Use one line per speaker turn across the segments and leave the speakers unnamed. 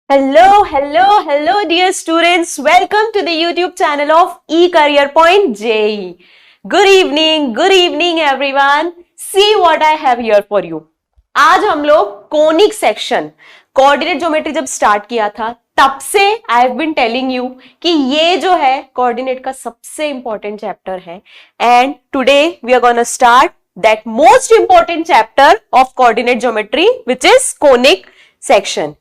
Hello, hello, hello, dear students. Welcome to the YouTube channel of eCareer Point JEE. Good evening, everyone. See what I have here for you. आज हम लोग conic section coordinate geometry जब start किया था तब से I have been telling you कि ये जो है कोऑर्डिनेट का सबसे इंपॉर्टेंट चैप्टर है and today we are gonna start that most important chapter of coordinate geometry which is conic section.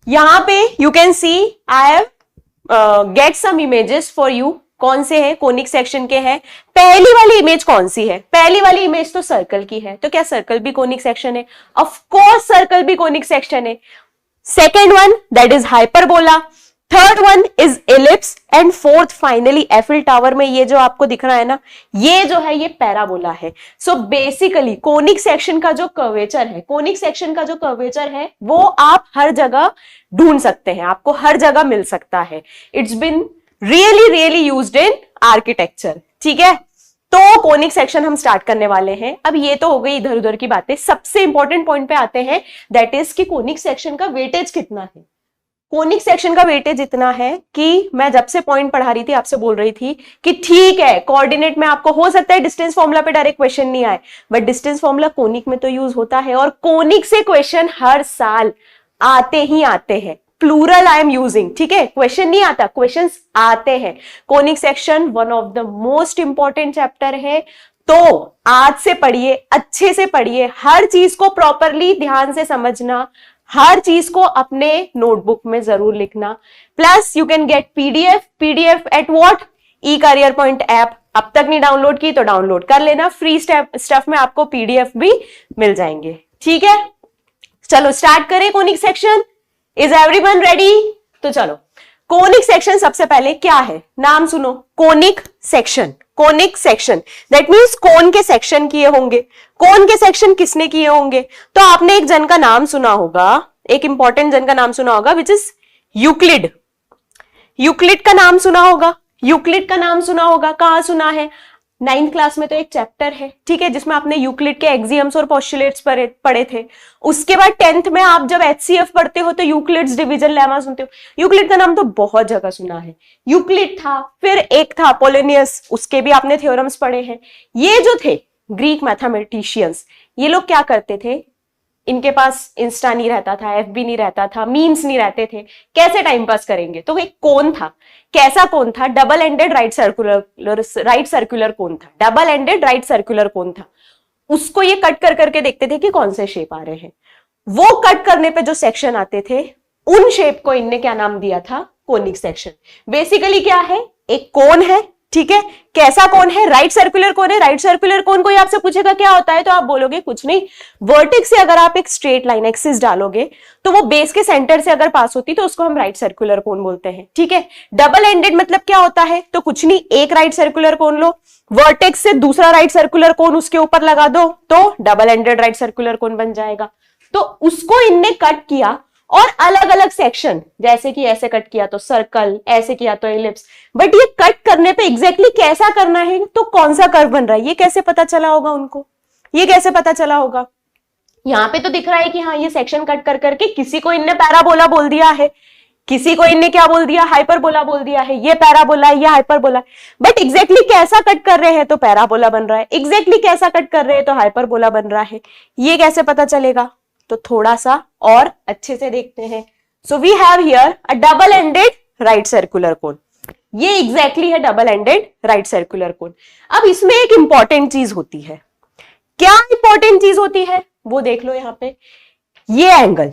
यहां पे you can see I have get some images for you. कौन से हैं? कोनिक सेक्शन के हैं. पहली वाली इमेज कौन सी है? पहली वाली इमेज तो सर्कल की है. तो क्या सर्कल भी कोनिक सेक्शन है? ऑफ कोर्स सर्कल भी कोनिक सेक्शन है. Second one that is hyperbola. Third one is ellipse and fourth finally Eiffel tower में ये जो आपको दिख रहा है ना, ये जो है ये पैराबोला है. सो बेसिकली कोनिक सेक्शन का जो कर्वेचर है, कोनिक सेक्शन का जो कर्वेचर है वो आप हर जगह ढूंढ सकते हैं, आपको हर जगह मिल सकता है. It's been really used in architecture. ठीक है, तो कोनिक सेक्शन हम स्टार्ट करने वाले हैं. अब ये तो हो गई इधर उधर की बातें. सबसे इंपॉर्टेंट पॉइंट पे आते हैं, दैट इज कि कोनिक सेक्शन का वेटेज कितना है. कोनिक सेक्शन का वेटेज इतना है कि मैं जब से पॉइंट पढ़ा रही थी आपसे बोल रही थी कि ठीक है कोऑर्डिनेट में आपको हो सकता है डिस्टेंस फॉर्मूला पे डायरेक्ट क्वेश्चन नहीं आए, बट डिस्टेंस फॉर्मूला कोनिक में तो यूज होता है और कोनिक से क्वेश्चन हर साल आते ही आते हैं. Plural I am using. ठीक है, क्वेश्चन नहीं आता, क्वेश्चंस आते हैं. Conic section one of the most important chapter है. तो आज से पढ़िए, अच्छे से पढ़िए, हर चीज को प्रॉपरली ध्यान से समझना, हर चीज को अपने नोटबुक में जरूर लिखना. Plus you can get PDF at what? eCareer Point app. अब तक नहीं डाउनलोड की तो डाउनलोड कर लेना. फ्री स्टफ में आपको पीडीएफ भी मिल जाएंगे. ठीक है, चलो स्टार्ट करें conic section. Is everyone ready? तो चलो, कोनिक सेक्शन सबसे पहले क्या है? नाम सुनो, conic section. Conic section that means cone के सेक्शन किए होंगे. कोन के सेक्शन किसने किए होंगे? तो आपने एक जन का नाम सुना होगा, एक इंपॉर्टेंट जन का नाम सुना होगा विच इज यूक्लिड. यूक्लिड का नाम सुना होगा. यूक्लिड का नाम सुना होगा. कहां सुना है? 9th क्लास में तो एक चैप्टर है, ठीक है, जिसमें आपने यूक्लिड के एक्सियम्स और पोस्टुलेट्स पढ़े थे. उसके बाद 10th में आप जब HCF पढ़ते हो तो यूक्लिड्स डिवीजन लेमा सुनते हो. यूक्लिड का नाम तो बहुत जगह सुना है. यूक्लिड था, फिर एक था अपोलोनियस, उसके भी आपने थ्योरम्स पढ़े हैं. ये जो थे ग्रीक मैथमेटिशियंस, ये लोग क्या करते थे? इनके पास इंस्टा नहीं रहता था, FB नहीं रहता था, मीम्स नहीं रहते थे. कैसे टाइम पास करेंगे? तो एक कोन था. कैसा कोन था? Double ended right circular cone था. Double ended right circular cone था. उसको ये कट कर करके देखते थे कि कौन से शेप आ रहे हैं. वो कट करने पे जो सेक्शन आते थे, उन शेप को इनने क्या नाम दिया था? Conic section. बेसिकली क्या है? एक कोन है, ठीक है. कैसा कोन है? राइट सर्कुलर कोन है. राइट सर्कुलर कोन कोई आपसे पूछेगा क्या होता है तो आप बोलोगे कुछ नहीं. वर्टेक्स से अगर आप एक स्ट्रेट लाइन एक्सिस डालोगे तो वो बेस के सेंटर से अगर पास होती तो उसको हम राइट सर्कुलर कोन बोलते हैं. ठीक है. डबल एंडेड मतलब क्या होता है? तो कुछ नहीं, एक राइट सर्कुलर कोन लो, वर्टेक्स से दूसरा राइट सर्कुलर कोन उसके ऊपर लगा दो तो डबल एंडेड राइट सर्कुलर कोन बन जाएगा. तो उसको इनने कट किया और अलग अलग सेक्शन, जैसे कि ऐसे कट किया तो सर्कल, ऐसे किया तो एलिप्स. बट ये कट करने पे एग्जैक्टली कैसा करना है, तो कौन सा कर्व बन रहा है, ये कैसे पता चला होगा उनको? ये कैसे पता चला होगा? यहां पे तो दिख रहा है कि हाँ ये सेक्शन कट कर करके किसी को इनने पैराबोला बोल दिया है, किसी को इनने क्या बोल दिया? हाइपरबोला बोल दिया है. ये पैराबोला है, ये हाइपरबोला. बट एग्जैक्टली कैसा कट कर रहे हैं तो पैराबोला बन रहा है, एग्जैक्टली कैसा कट कर रहे हैं तो हाइपरबोला बन रहा है. ये कैसे पता चलेगा? तो थोड़ा सा और अच्छे से देखते हैं. So we have here a double ended right circular cone. ये एग्जैक्टली है double ended right circular cone. अब इसमें एक इंपॉर्टेंट चीज होती है. क्या इंपॉर्टेंट चीज होती है वो देख लो. यहां पे ये एंगल,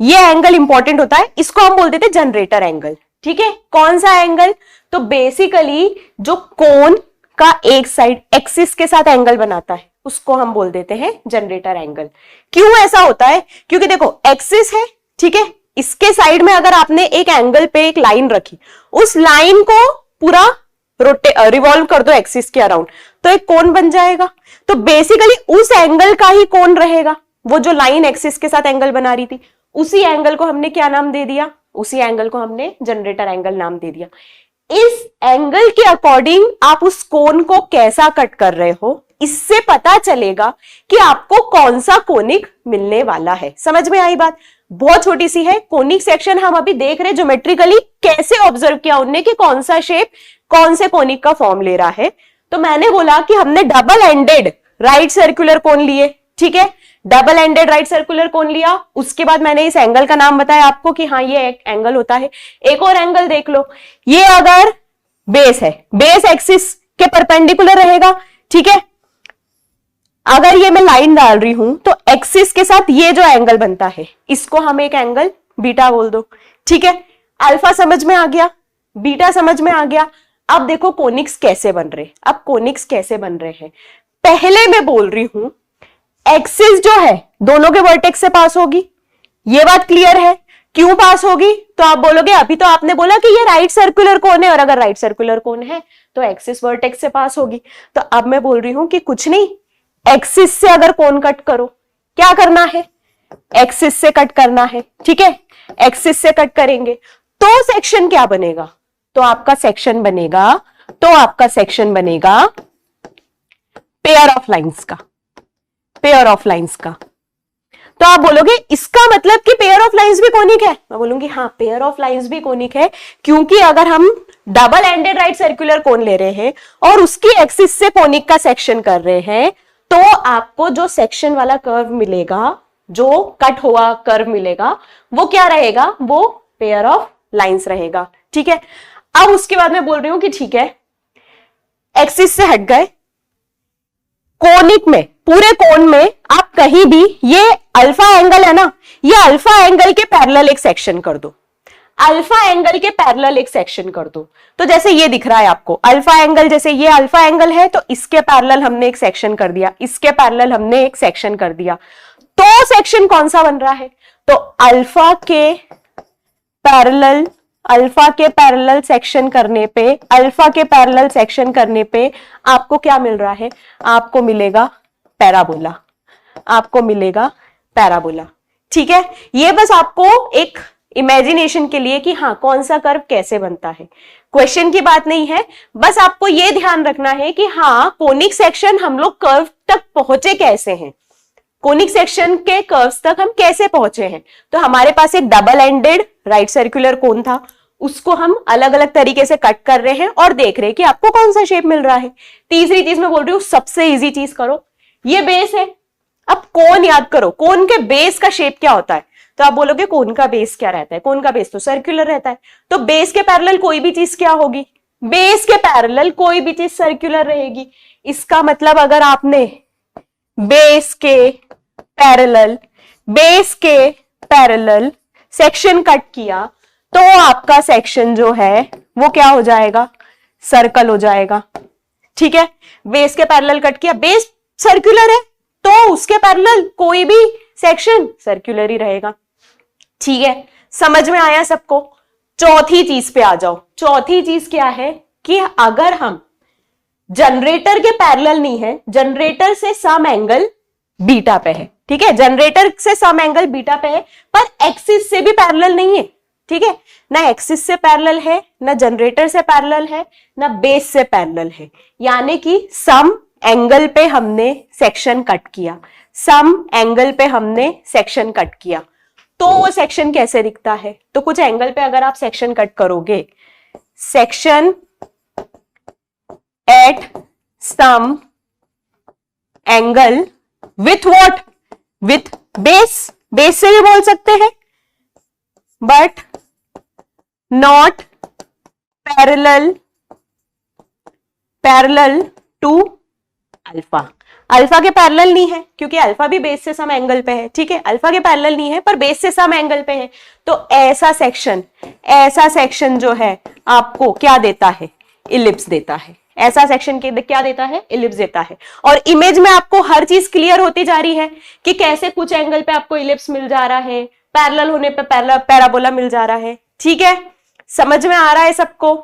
ये एंगल इंपॉर्टेंट होता है. इसको हम बोलते थे जनरेटर एंगल. ठीक है. कौन सा एंगल? तो बेसिकली जो कोन का एक साइड एक्सिस के साथ एंगल बनाता है उसको हम बोल देते हैं जनरेटर एंगल. क्यों ऐसा होता है? क्योंकि देखो एक्सिस है, ठीक है, इसके साइड में अगर आपने एक एंगल पे एक लाइन रखी, उस लाइन को पूरा रिवॉल्व कर दो एक्सिस के अराउंड तो एक कोन बन जाएगा. तो बेसिकली उस एंगल का ही कोन रहेगा. वो जो लाइन एक्सिस के साथ एंगल बना रही थी, उसी एंगल को हमने क्या नाम दे दिया? उसी एंगल को हमने जनरेटर एंगल नाम दे दिया. इस एंगल के अकॉर्डिंग आप उस कोन को कैसा कट कर रहे हो, इससे पता चलेगा कि आपको कौन सा कोनिक मिलने वाला है. समझ में आई बात? बहुत छोटी सी है। कोनिक सेक्शन हम अभी देख रहे ज्योमेट्रिकली कैसे ऑब्जर्व किया उनने कि कौन सा शेप कौन से कोनिक का फॉर्म ले रहा है। तो मैंने बोला कि हमने डबल एंडेड राइट सर्कुलर कोन लिए, ठीक है, डबल एंडेड राइट सर्कुलर कोन लिया। उसके बाद मैंने इस एंगल का नाम बताया आपको कि हाँ ये एक एंगल होता है। एक और एंगल देख लो, ये अगर बेस है, बेस एक्सिस के परपेंडिकुलर रहेगा, ठीक है। अगर ये मैं लाइन डाल रही हूं तो एक्सिस के साथ ये जो एंगल बनता है इसको हम एक एंगल बीटा बोल दो, ठीक है। अल्फा समझ में आ गया, बीटा समझ में आ गया। अब देखो कोनिक्स कैसे बन रहे, अब कोनिक्स कैसे बन रहे हैं। पहले मैं बोल रही हूं एक्सिस जो है दोनों के वर्टेक्स से पास होगी, ये बात क्लियर है। क्यों पास होगी तो आप बोलोगे अभी तो आपने बोला कि ये राइट सर्कुलर कोन है, और अगर राइट सर्कुलर कोन है तो एक्सिस वर्टेक्स से पास होगी। तो अब मैं बोल रही हूं कि कुछ नहीं, एक्सिस से अगर कोन कट करो, क्या करना है, एक्सिस से कट करना है, ठीक है। एक्सिस से कट करेंगे तो सेक्शन क्या बनेगा, तो आपका सेक्शन बनेगा पेयर ऑफ लाइंस का, पेयर ऑफ लाइंस का। तो आप बोलोगे इसका मतलब कि पेयर ऑफ लाइंस भी कोनिक है, मैं बोलूंगी हाँ पेयर ऑफ लाइंस भी कोनिक है, क्योंकि अगर हम डबल एंडेड राइट सर्कुलर कोन ले रहे हैं और उसकी एक्सिस से कोनिक का सेक्शन कर रहे हैं तो आपको जो सेक्शन वाला कर्व मिलेगा, जो कट हुआ कर्व मिलेगा, वो क्या रहेगा, वो पेयर ऑफ लाइंस रहेगा, ठीक है। अब उसके बाद मैं बोल रही हूं कि ठीक है एक्सिस से हट गए, कोनिक में पूरे कोन में आप कहीं भी ये अल्फा एंगल है ना, ये अल्फा एंगल के पैरेलल एक सेक्शन कर दो, अल्फा एंगल के पैरेलल एक सेक्शन कर दो। तो जैसे ये दिख रहा है आपको अल्फा एंगल, जैसे ये अल्फा एंगल है तो इसके पैरेलल हमने एक सेक्शन कर दिया, इसके पैरेलल हमने एक सेक्शन कर दिया। तो सेक्शन कौन सा बन रहा है, तो अल्फा के पैरेलल सेक्शन करने पे, अल्फा के पैरेलल सेक्शन करने पे आपको क्या मिल रहा है, आपको मिलेगा पैराबोला, आपको मिलेगा पैराबोला, ठीक है। ये बस आपको एक इमेजिनेशन के लिए कि हाँ कौन सा कर्व कैसे बनता है, क्वेश्चन की बात नहीं है। बस आपको यह ध्यान रखना है कि हाँ कोनिक सेक्शन हम लोग कर्व तक पहुंचे कैसे हैं, कोनिक सेक्शन के कर्व्स तक हम कैसे पहुंचे हैं। तो हमारे पास एक double ended right circular cone था, उसको हम अलग अलग तरीके से कट कर रहे हैं और देख रहे हैं कि आपको कौन सा शेप मिल रहा है। तीसरी चीज मैं बोल रही हूं सबसे इजी चीज करो, ये बेस है, अब कोन याद करो, कोन के बेस का शेप क्या होता है। तो आप बोलोगे कोन का बेस क्या रहता है, कोन का बेस तो सर्कुलर रहता है, तो बेस के पैरेलल कोई भी चीज क्या होगी, बेस के पैरेलल कोई भी चीज सर्कुलर रहेगी। इसका मतलब अगर आपने बेस के पैरेलल सेक्शन कट किया तो आपका सेक्शन जो है वो क्या हो जाएगा, सर्कल हो जाएगा, ठीक है। बेस के पैरेलल कट किया, बेस सर्कुलर है तो उसके पैरेलल कोई भी सेक्शन सर्कुलर ही रहेगा, ठीक है। समझ में आया सबको। चौथी चीज पे आ जाओ। चौथी चीज क्या है कि अगर हम जनरेटर के पैरेलल नहीं है, जनरेटर से सम एंगल बीटा पे है, ठीक है, जनरेटर से सम एंगल बीटा पे है पर एक्सिस से भी पैरेलल नहीं है, ठीक है, ना एक्सिस से पैरेलल है, ना जनरेटर से पैरेलल है, ना बेस से पैरेलल है, यानी कि सम एंगल पे हमने सेक्शन कट किया, सम एंगल पे हमने सेक्शन कट किया। तो वो सेक्शन कैसे दिखता है, तो कुछ एंगल पे अगर आप सेक्शन कट करोगे, section at some angle with what, with base, base से भी बोल सकते हैं, but not parallel to alpha. Alpha के पैरेलल नहीं है क्योंकि अल्फा भी बेस से सम एंगल पे है, ठीक है, अल्फा के पैरेलल नहीं है पर बेस से सम एंगल पे है। तो ऐसा सेक्शन जो है आपको क्या देता है, इलिप्स देता है। ऐसा सेक्शन क्या देता है, इलिप्स देता है। और इमेज में आपको हर चीज क्लियर होती जा रही है कि कैसे कुछ एंगल पे आपको इलिप्स मिल जा रहा है, पैरेलल होने पे पैराबोला मिल जा रहा है, ठीक है, समझ में आ रहा है सबको।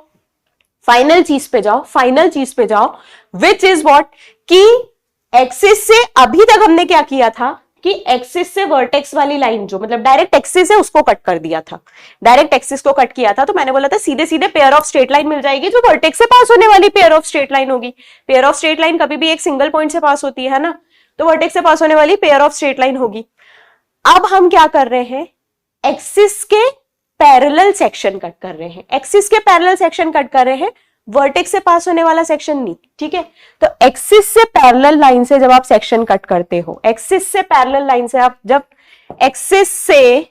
फाइनल चीज पे जाओ, विच इज व्हाट, कि एक्सिस से अभी तक हमने क्या किया था कि एक्सिस से वर्टेक्स वाली लाइन जो मतलब डायरेक्ट एक्सिस है उसको कट कर दिया था, डायरेक्ट एक्सिस को कट किया था। तो मैंने बोला था सीधे सीधे पेयर ऑफ स्ट्रेट लाइन मिल जाएगी जो वर्टेक्स से पास होने वाली पेयर ऑफ स्ट्रेट लाइन होगी। पेयर ऑफ स्ट्रेट लाइन कभी भी एक सिंगल पॉइंट से पास होती है ना, तो वर्टेक्स से पास होने वाली पेयर ऑफ स्ट्रेट लाइन होगी। अब हम क्या कर रहे हैं, एक्सिस के पैरेलल सेक्शन कट कर रहे हैं, एक्सिस के पैरेलल सेक्शन कट कर रहे हैं, वर्टेक्स से पास होने वाला सेक्शन नहीं, ठीक है। तो एक्सिस से पैरेलल लाइन से जब आप सेक्शन कट करते हो, एक्सिस से पैरेलल लाइन से आप जब एक्सिस से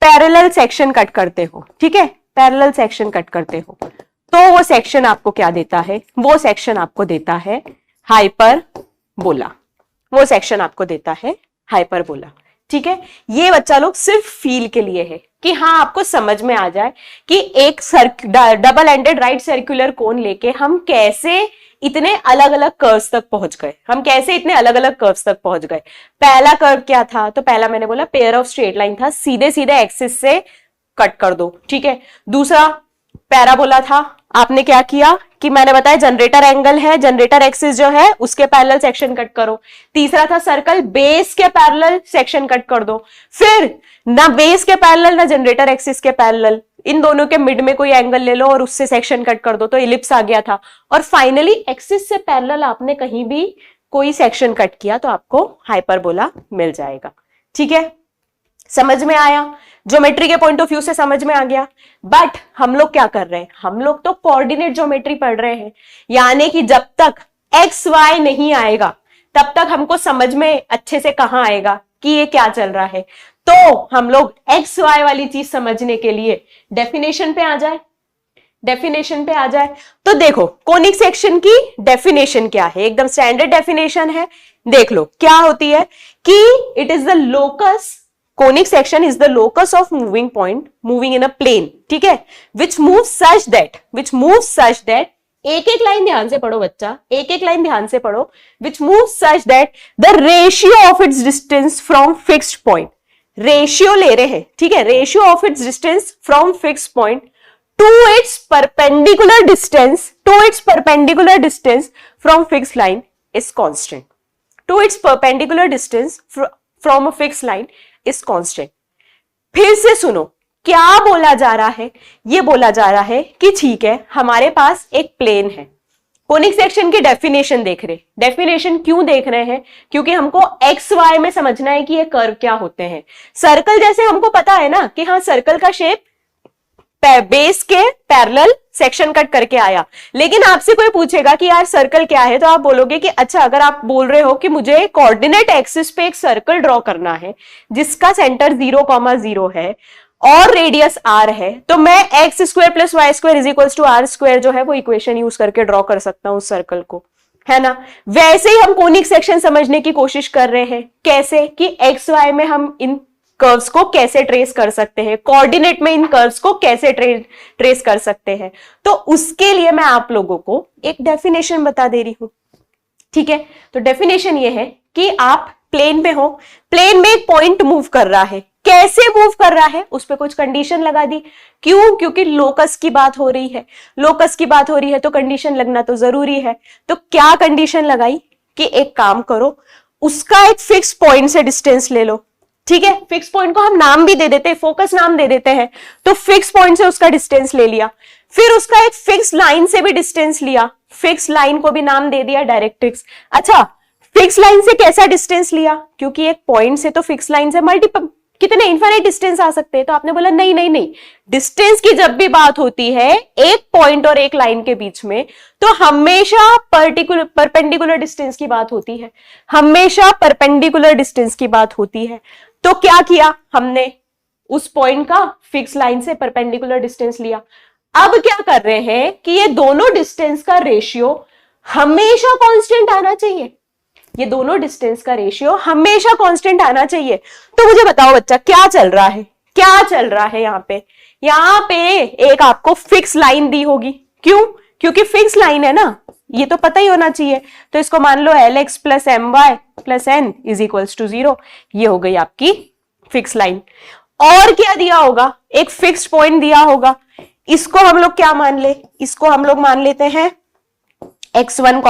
पैरेलल सेक्शन कट करते हो, ठीक है, पैरेलल सेक्शन कट करते हो, तो वो सेक्शन आपको क्या देता है, वो सेक्शन आपको देता है हाइपरबोला, वो सेक्शन आपको देता है हाइपरबोला, ठीक है। ये बच्चा लोग सिर्फ फील के लिए है कि हाँ आपको समझ में आ जाए कि एक डबल एंडेड राइट सर्कुलर कोन लेके हम कैसे इतने अलग अलग कर्व्स तक पहुंच गए, हम कैसे इतने अलग अलग कर्व्स तक पहुंच गए। पहला कर्व क्या था, तो पहला मैंने बोला पेयर ऑफ स्ट्रेट लाइन था, सीधे सीधे एक्सिस से कट कर दो, ठीक है। दूसरा पैराबोला था, आपने क्या किया कि मैंने बताया जनरेटर एंगल है, जनरेटर एक्सिस जो है उसके पैरेलल सेक्शन कट करो। तीसरा था सर्कल, बेस के पैरेलल सेक्शन कट कर दो, फिर ना बेस के पैरेलल ना जनरेटर एक्सिस के पैरेलल, इन दोनों के मिड में कोई एंगल ले लो और उससे सेक्शन कट कर दो, तो इलिप्स आ गया था। और फाइनली एक्सिस से पैरेलल आपने कहीं भी कोई सेक्शन कट किया तो आपको हाइपरबोला मिल जाएगा, ठीक है। समझ में आया, ज्योमेट्री के पॉइंट ऑफ व्यू से समझ में आ गया। बट हम लोग क्या कर रहे हैं, हम लोग तो कोऑर्डिनेट ज्योमेट्री पढ़ रहे हैं, यानी कि जब तक एक्स वाई नहीं आएगा तब तक हमको समझ में अच्छे से कहां आएगा कि ये क्या चल रहा है। तो हम लोग एक्स वाई वाली चीज समझने के लिए डेफिनेशन पे आ जाए, डेफिनेशन पे आ जाए। तो देखो कोनिक सेक्शन की डेफिनेशन क्या है, एकदम स्टैंडर्ड डेफिनेशन है, देख लो क्या होती है कि it is the locus, conic section is the locus of moving point moving in a plane, ठीक है, which moves such that एक एक लाइन ध्यान से पढ़ो बच्चा, एक एक लाइन ध्यान से पढ़ो, which moves such that the ratio of its distance from fixed point, ratio ले रहे हैं, ठीक है, ratio of its distance from fix point to its perpendicular distance from fix line is constant, to its perpendicular distance from a fix line is constant. फिर से सुनो क्या बोला जा रहा है, ये बोला जा रहा है कि ठीक है हमारे पास एक प्लेन है, कोनिक सेक्शन की डेफिनेशन देख रहे, डेफिनेशन क्यों देख रहे हैं, क्योंकि हमको एक्स वाई में समझना है कि ये कर्व क्या होते हैं। सर्कल जैसे हमको पता है ना कि हाँ सर्कल का शेप बेस के पैरेलल सेक्शन कट करके आया, लेकिन आपसे कोई पूछेगा कि यार सर्कल क्या है, तो आप बोलोगे कि अच्छा अगर आप बोल रहे हो कि मुझे कोऑर्डिनेट एक्सिस पे एक सर्कल ड्रॉ करना है जिसका सेंटर 0,0 है और रेडियस r है, तो मैं X square plus Y square is equal to R square जो है वो इक्वेशन यूज करके ड्रॉ कर सकता हूं उस सर्कल को, है ना। वैसे ही हम कोनिक सेक्शन समझने की कोशिश कर रहे हैं, कैसे कि एक्स वाई में हम इन कर्व्स को कैसे ट्रेस कर सकते हैं, कोऑर्डिनेट में इन कर्व्स को कैसे ट्रेस कर सकते हैं। तो उसके लिए मैं आप लोगों को एक डेफिनेशन बता दे रही हूं, ठीक है। तो डेफिनेशन ये है कि आप प्लेन में हो, प्लेन में एक पॉइंट मूव कर रहा है, कैसे मूव कर रहा है उस पर कुछ कंडीशन लगा दी, क्यों, क्योंकि लोकस की बात हो रही है, लोकस की बात हो रही है तो कंडीशन लगना तो जरूरी है। तो क्या कंडीशन लगाई कि एक काम करो, उसका एक फिक्स पॉइंट से डिस्टेंस ले लो, ठीक है, फिक्स पॉइंट को हम नाम भी दे देते हैं, फोकस नाम दे देते हैं, तो फिक्स पॉइंट से उसका डिस्टेंस ले लिया, फिर उसका एक फिक्स लाइन से भी डिस्टेंस लिया, फिक्स लाइन को भी नाम दे दिया डायरेक्ट्रिक्स। अच्छा फिक्स लाइन से कैसा डिस्टेंस लिया, क्योंकि एक पॉइंट से तो फिक्स लाइन से मल्टीपल कितने इनफाइनाइट डिस्टेंस आ सकते हैं, तो आपने बोला नहीं नहीं नहीं, डिस्टेंस की जब भी बात होती है एक पॉइंट और एक लाइन के बीच में तो हमेशा परपेंडिकुलर डिस्टेंस की बात होती है, हमेशा परपेंडिकुलर डिस्टेंस की बात होती है। तो क्या किया हमने, उस पॉइंट का फिक्स लाइन से परपेंडिकुलर डिस्टेंस लिया। अब क्या कर रहे हैं कि ये दोनों डिस्टेंस का रेशियो हमेशा कांस्टेंट आना चाहिए, ये दोनों डिस्टेंस का रेशियो हमेशा कांस्टेंट आना चाहिए। तो मुझे बताओ बच्चा क्या चल रहा है, क्या चल रहा है यहाँ पे, यहाँ पे एक आपको फिक्स लाइन दी होगी, क्यों, क्योंकि फिक्स लाइन है ना, ये तो पता ही होना चाहिए। तो इसको मान लो LX plus MY plus N is equals to 0, ये हो गई आपकी फिक्स लाइन। और क्या दिया होगा, एक फिक्स्ड पॉइंट दिया होगा, इसको हम लोग क्या मान ले, इसको हम लोग मान लेते हैं x1,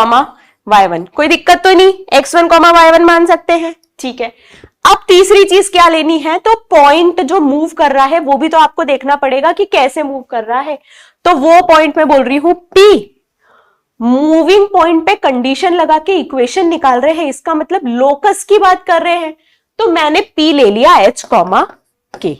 y1, कोई दिक्कत तो नहीं, x1, y1 मान सकते हैं, ठीक है। अब तीसरी चीज क्या लेनी है, तो पॉइंट जो मूव कर रहा है वो भी तो आपको देखना पड़ेगा कि कैसे मूव कर रहा है। तो वो पॉइंट मैं बोल रही हूं P, मूविंग पॉइंट पे कंडीशन लगा के इक्वेशन निकाल रहे हैं, इसका मतलब लोकस की बात कर रहे हैं। तो मैंने P ले लिया H, के,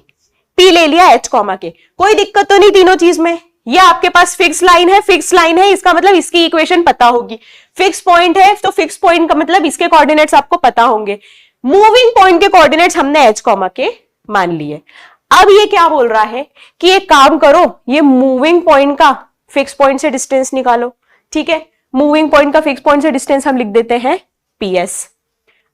P ले लिया H कॉमा के, कोई दिक्कत तो नहीं तीनों चीज में। ये आपके पास फिक्स लाइन है, फिक्स लाइन है इसका मतलब इसकी इक्वेशन पता होगी। फिक्स पॉइंट है तो फिक्स पॉइंट का मतलब इसके कोऑर्डिनेट्स आपको पता होंगे। मूविंग पॉइंट के कोऑर्डिनेट्स हमने H कॉमा के मान लिए। अब ये क्या बोल रहा है कि एक काम करो, ये मूविंग पॉइंट का फिक्स पॉइंट से डिस्टेंस निकालो। ठीक है, मूविंग पॉइंट का फिक्स पॉइंट से डिस्टेंस हम लिख देते हैं PS।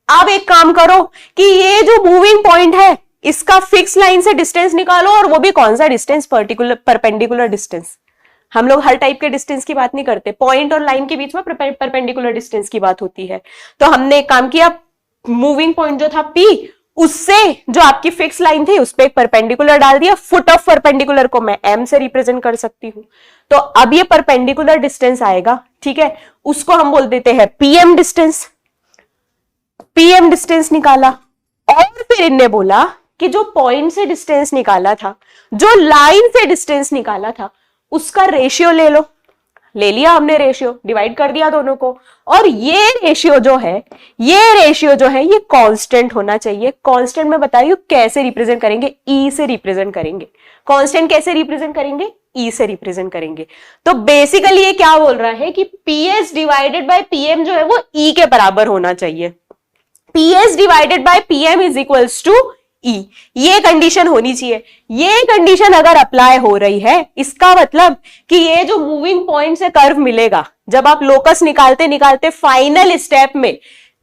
अब एक काम करो कि ये जो मूविंग पॉइंट है इसका फिक्स लाइन से डिस्टेंस निकालो, और वो भी कौन सा डिस्टेंस, पर्टिकुलर परपेंडिकुलर डिस्टेंस। हम लोग हर टाइप के डिस्टेंस की बात नहीं करते, पॉइंट और लाइन के बीच में परपेंडिकुलर डिस्टेंस की बात होती है। तो हमने एक काम किया, मूविंग पॉइंट जो था P, उससे जो आपकी फिक्स लाइन थी उस पर एक परपेंडिकुलर डाल दिया। फुट ऑफ परपेंडिकुलर को मैं M से रिप्रेजेंट कर सकती हूं। तो अब ये परपेंडिकुलर डिस्टेंस आएगा, ठीक है, उसको हम बोल देते हैं PM डिस्टेंस। PM डिस्टेंस निकाला, और फिर इनने बोला कि जो पॉइंट से डिस्टेंस निकाला था, जो लाइन से डिस्टेंस निकाला था, उसका रेशियो ले लो। ले लिया हमने रेशियो, डिवाइड कर दिया दोनों को, और ये रेशियो जो है ये कांस्टेंट होना चाहिए। कांस्टेंट में बताइए कैसे रिप्रेजेंट करेंगे, E से रिप्रेजेंट करेंगे। कांस्टेंट कैसे रिप्रेजेंट करेंगे, E से रिप्रेजेंट करेंगे। तो बेसिकली ये क्या बोल रहा है कि PS डिवाइडेड बाय PM जो है वो E के बराबर होना चाहिए। PS divided by PM is equals to E, ये कंडीशन होनी चाहिए। ये कंडीशन अगर अप्लाई हो रही है, इसका मतलब कि ये जो मूविंग पॉइंट से कर्व मिलेगा, जब आप लोकस निकालते निकालते फाइनल स्टेप में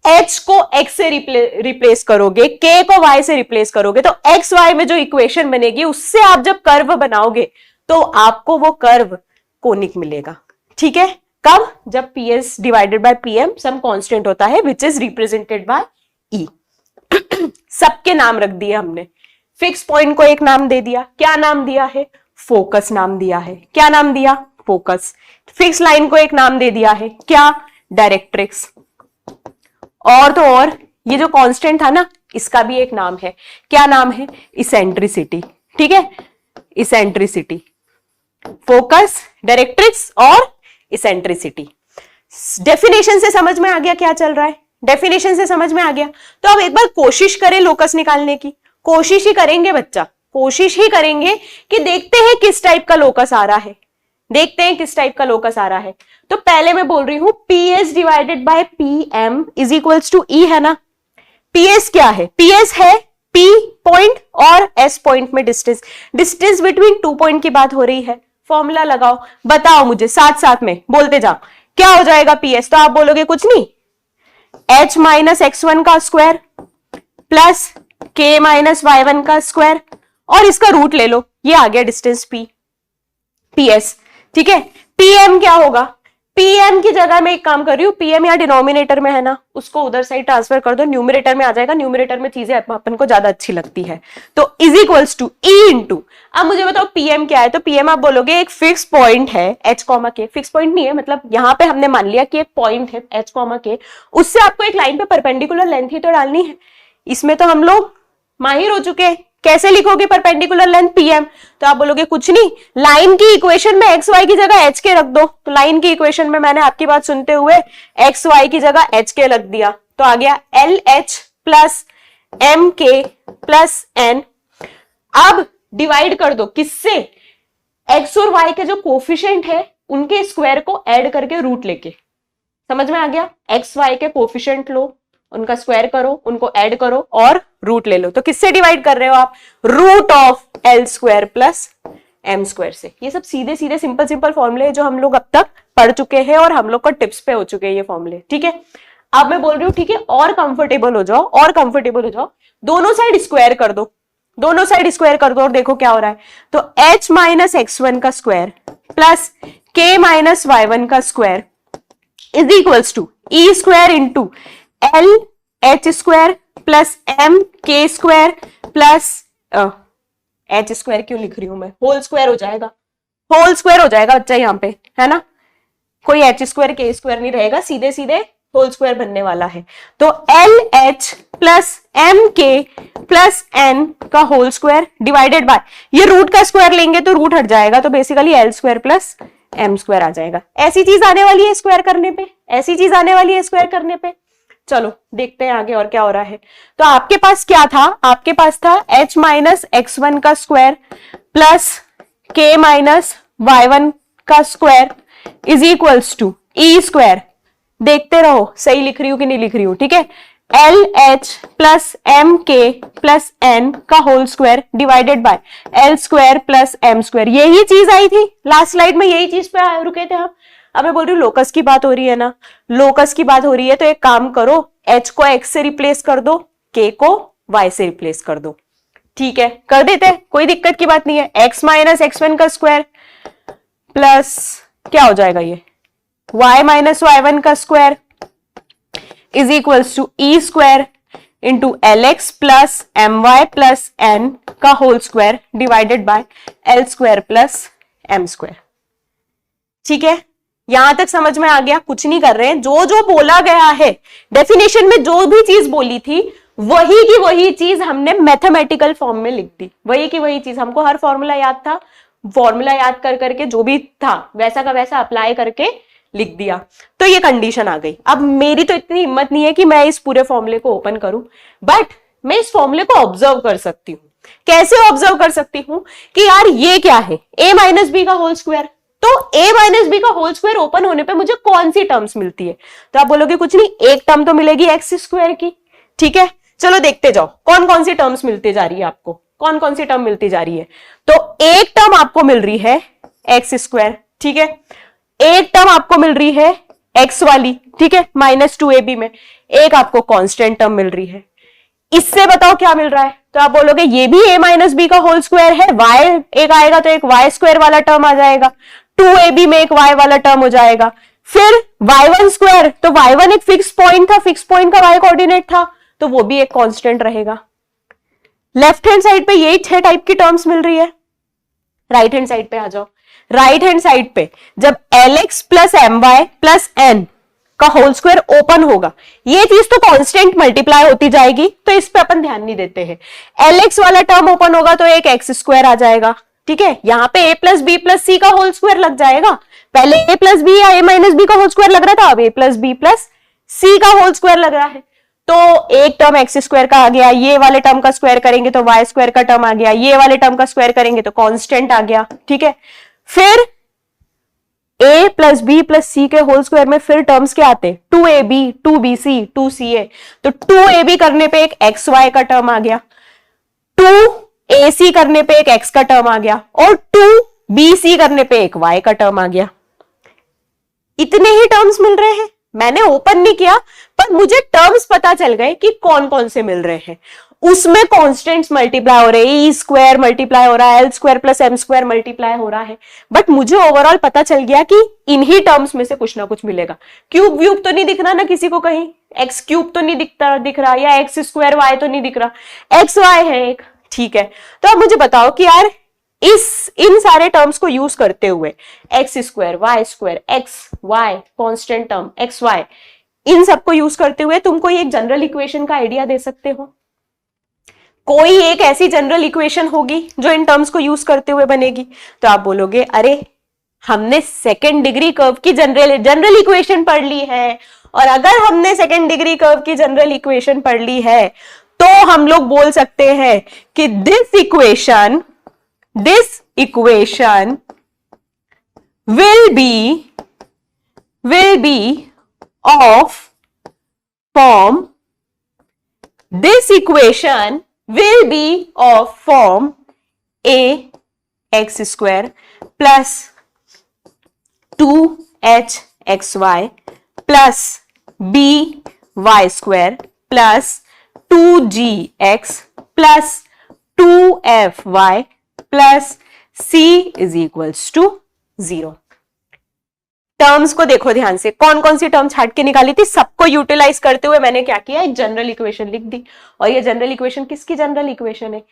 H को X से रिप्लेस करोगे, K को Y से रिप्लेस करोगे, तो X Y में जो इक्वेशन बनेगी उससे आप जब कर्व बनाओगे तो आपको वो कर्व कोनिक मिलेगा। ठीक है, कब, जब PS divided by PM some constant होता है which is represented by E। सबके नाम रख दिए हमने। फिक्स पॉइंट को एक नाम दे दिया, क्या नाम दिया है, फोकस नाम दिया है। क्या नाम दिया, फोकस। फिक्स लाइन को एक नाम दे दिया है, क्या, डायरेक्ट्रिक्स। और तो और ये जो कांस्टेंट था ना, इसका भी एक नाम है, क्या नाम है, इसेंट्रिसिटी। ठीक है, इसेंट्रिसिटी, फोकस, डायरेक्ट्रिक्स और इसेंट्रिसिटी। डेफिनेशन से समझ में आ गया क्या चल रहा है, डेफिनेशन से समझ में आ गया। तो अब एक बार कोशिश करें लोकस निकालने की, कोशिश ही करेंगे बच्चा, कोशिश ही करेंगे कि देखते हैं किस टाइप का लोकस आ रहा है, देखते हैं किस टाइप का लोकस आ रहा है। तो पहले मैं बोल रही हूं PS divided by PM is equals to E, है ना। PS क्या है, PS है P पॉइंट और S पॉइंट में डिस्टेंस, डिस्टेंस बिटवीन 2 पॉइंट की बात हो रही है। फॉर्मूला लगाओ, बताओ मुझे, साथ साथ में बोलते जाओ, क्या हो जाएगा PS। तो आप बोलोगे कुछ नहीं, H माइनस X1 का square plus K minus Y1 का स्क्वायर, और इसका रूट ले लो, ये आ गया डिस्टेंस PS। ठीक है, PM क्या होगा, PM की जगह मैं एक काम कर रही हूं, PM या डिनोमिनेटर में है ना, उसको उधर साइड ट्रांसफर कर दो, न्यूमरेटर में आ जाएगा। न्यूमरेटर में चीजें अपन को ज्यादा अच्छी लगती है। तो is equals to E into, अब मुझे बताओ PM क्या है। तो PM आप बोलोगे एक फिक्स पॉइंट है H कॉमा के, फिक्स पॉइंट नहीं है, मतलब यहां पे हमने मान लिया कि एक पॉइंट है H कॉमा के, उससे आपको एक लाइन पे परपेंडिकुलर लेंथ ही तो डालनी है। इसमें तो हम लोग माहिर हो चुके हैं। कैसे लिखोगे परपेंडिकुलर लेंथ PM, तो आप बोलोगे कुछ नहीं, लाइन की इक्वेशन में एक्स वाई की जगह एच के रख दो। तो लाइन की इक्वेशन में मैंने आपकी बात सुनते हुए एक्स वाई की जगह एच के रख दिया, तो आ गया LH plus MK plus N। अब डिवाइड कर दो किससे, एक्स और वाई के जो कोफिशिएंट है उनके स्क्वायर को ऐड करके रूट लेके। समझ में आ गया, एक्स वाई के कोफिशिएंट लो, उनका स्क्वायर करो, उनको ऐड करो और रूट ले लो। तो किससे डिवाइड कर रहे हो आप, root of L square plus M square से। ये सब सीधे सीधे सिंपल सिंपल फॉर्मूले जो हम लोग अब तक पढ़ चुके हैं और हम लोग को टिप्स पे हो चुके हैं ये फॉर्मूले। ठीक है, अब मैं बोल रही हूँ ठीक है, और कंफर्टेबल हो जाओ, और कंफर्टेबल हो जाओ, दोनों साइड स्क्वायर कर दो, दोनों साइड स्क्वायर कर दो और देखो क्या हो रहा है। तो H माइनस X1 का square plus K minus Y1 का square is equals to E square into LH square plus MK square plus H square क्यों लिख रही हूं मैं, होल स्क्वायर हो जाएगा, होल स्क्वायर हो जाएगा बच्चा यहाँ पे, है ना। कोई H स्क्वायर K स्क्वायर नहीं रहेगा, सीधे सीधे होल स्क्वायर बनने वाला है। तो LH plus MK plus N का होल स्क्वायर डिवाइडेड बाय, ये रूट का स्क्वायर लेंगे तो रूट हट जाएगा, तो basically L square plus M square आ जाएगा। ऐसी चीज आने वाली है स्क्वायर करने पे, ऐसी चीज आने वाली है स्क्वायर करने पे। चलो देखते हैं आगे और क्या हो रहा है। तो आपके पास क्या था, आपके पास था h माइनस x1 का square plus k minus y1 का square is equals to E square, देखते रहो सही लिख रही हूं कि नहीं लिख रही हूं, ठीक है, L H plus M K plus N का whole square divided by L square plus M square. यही चीज आई थी लास्ट स्लाइड में, यही चीज पे रुके थे हम। अब मैं बोल रही हूँ लोकस की बात हो रही है ना, लोकस की बात हो रही है तो एक काम करो, h को x से रिप्लेस कर दो, k को y से रिप्लेस कर दो, ठीक है, कर देते, कोई दिक्कत की बात नहीं है। x माइनस x1 का स्क्वायर प्लस क्या हो जाएगा ये y माइनस y1 का square is equals to E square into L X plus M Y plus N का whole square divided by L square plus M square. ठीक है, यहां तक समझ में आ गया? कुछ नहीं कर रहे हैं, जो जो बोला गया है डेफिनेशन में, जो भी चीज बोली थी वही की वही चीज हमने मैथमेटिकल फॉर्म में लिख दी, वही की वही चीज। हमको हर फॉर्मूला याद था, फॉर्मूला याद कर करके जो भी था वैसा का वैसा अप्लाई करके लिख दिया, तो ये कंडीशन आ गई। अब मेरी तो इतनी हिम्मत नहीं है कि मैं इस पूरे फॉर्मूले को ओपन करूं, बट मैं इस फॉर्मूले को ऑब्जर्व कर सकती हूं। कैसे ऑब्जर्व कर सकती हूं कि यार ये क्या है, a माइनस बी का होल स्क्वायर, तो a माइनस बी का होल स्क्वायर ओपन होने पे मुझे कौन सी टर्म्स मिलती है? तो आप बोलोगे कुछ नहीं, एक टर्म तो मिलेगी एक्स स्क्वायर की। ठीक है, चलो देखते जाओ कौन कौन सी टर्म्स मिलती जा रही है आपको, कौन कौन सी टर्म मिलती जा रही है। तो एक टर्म आपको मिल रही है एक्स स्क्वायर, ठीक है, एक टर्म आपको मिल रही है एक्स वाली, ठीक है, -2ab में, एक आपको कांस्टेंट टर्म मिल रही है। इससे बताओ क्या मिल रहा है? तो आप बोलोगे ये भी a माइनस बी का होल स्क्वायर है, y एक आएगा तो एक y स्क्वायर वाला टर्म आ जाएगा, 2ab में एक y वाला टर्म हो जाएगा, फिर y1 स्क्वायर, तो y1 एक फिक्स पॉइंट था, फिक्स पॉइंट का y कोऑर्डिनेट था, तो वो भी एक कांस्टेंट रहेगा। लेफ्ट हैंड साइड पे यही 6 टाइप की टर्म्स मिल रही है। राइट हैंड साइड पे आ जाओ, राइट हैंड साइड पे जब lx plus M Y plus N का होल स्क्वायर ओपन होगा, ये चीज तो कांस्टेंट मल्टीप्लाई होती जाएगी, तो इस पे अपन ध्यान नहीं देते हैं। lx वाला टर्म ओपन होगा तो एक एक्स स्क्वायर आ जाएगा, ठीक है, यहां पे a प्लस बी प्लस सी का होल स्क्वायर लग जाएगा। पहले a प्लस बी या a माइनस बी का होल स्क्वायर लग रहा था, अब a प्लस बी प्लस सी का होल स्क्वायर लग रहा है। तो एक टर्म एक्स स्क्वायर का आ गया, ये वाले टर्म का स्क्वायर करेंगे तो वाई स्क्वायर का टर्म आ गया, ये वाले टर्म का स्क्वायर करेंगे तो कांस्टेंट आ गया, ठीक है। फिर a प्लस बी प्लस सी के होल स्क्वायर में फिर टर्म्स क्या आते हैं, 2ab 2bc 2ca, तो 2ab करने पे एक xy का टर्म आ गया, 2ac करने पे एक x का टर्म आ गया, और 2bc करने पे एक y का टर्म आ गया। इतने ही टर्म्स मिल रहे हैं, मैंने ओपन नहीं किया पर मुझे टर्म्स पता चल गए कि कौन कौन से मिल रहे हैं। उसमें कॉन्स्टेंट्स मल्टीप्लाई हो रहे हैं, ई स्क्वायर मल्टीप्लाई हो रहा है, L square plus M square multiply हो रहा है, बट मुझे ओवरऑल पता चल गया कि इन्हीं टर्म्स में से कुछ ना कुछ मिलेगा। क्यूब व्यूब तो नहीं दिख रहा ना किसी को, कहीं एक्स क्यूब तो नहीं दिख रहा, या एक्स स्क्वायर वाई तो नहीं दिख रहा, एक्स वाई है एक, ठीक है। तो अब मुझे बताओ कि यार इन सारे टर्म्स को यूज करते हुए x square y square x y constant term x y, इन सबको यूज करते हुए तुम कोई एक जनरल इक्वेशन का आइडिया दे सकते हो? कोई एक ऐसी जनरल इक्वेशन होगी जो इन टर्म्स को यूज करते हुए बनेगी? तो आप बोलोगे अरे हमने सेकेंड डिग्री कर्व की जनरल इक्वेशन पढ़ ली है, और अगर हमने सेकेंड डिग्री कर्व की जनरल इक्वेशन पढ़ ली है तो हम लोग बोल सकते हैं कि this equation will be of form, this equation will be of form a x square plus 2hxy plus b y square plus 2gx plus 2fy plus c is equals to 0। Terms को देखो ध्यान से, कौन कौन सी terms हट के निकाली थी, सबको यूटिलाइज करते हुए मैंने क्या किया, एक जनरल इक्वेशन लिख दी। और ये जनरल इक्वेशन किसकी जनरल इक्वेशन है?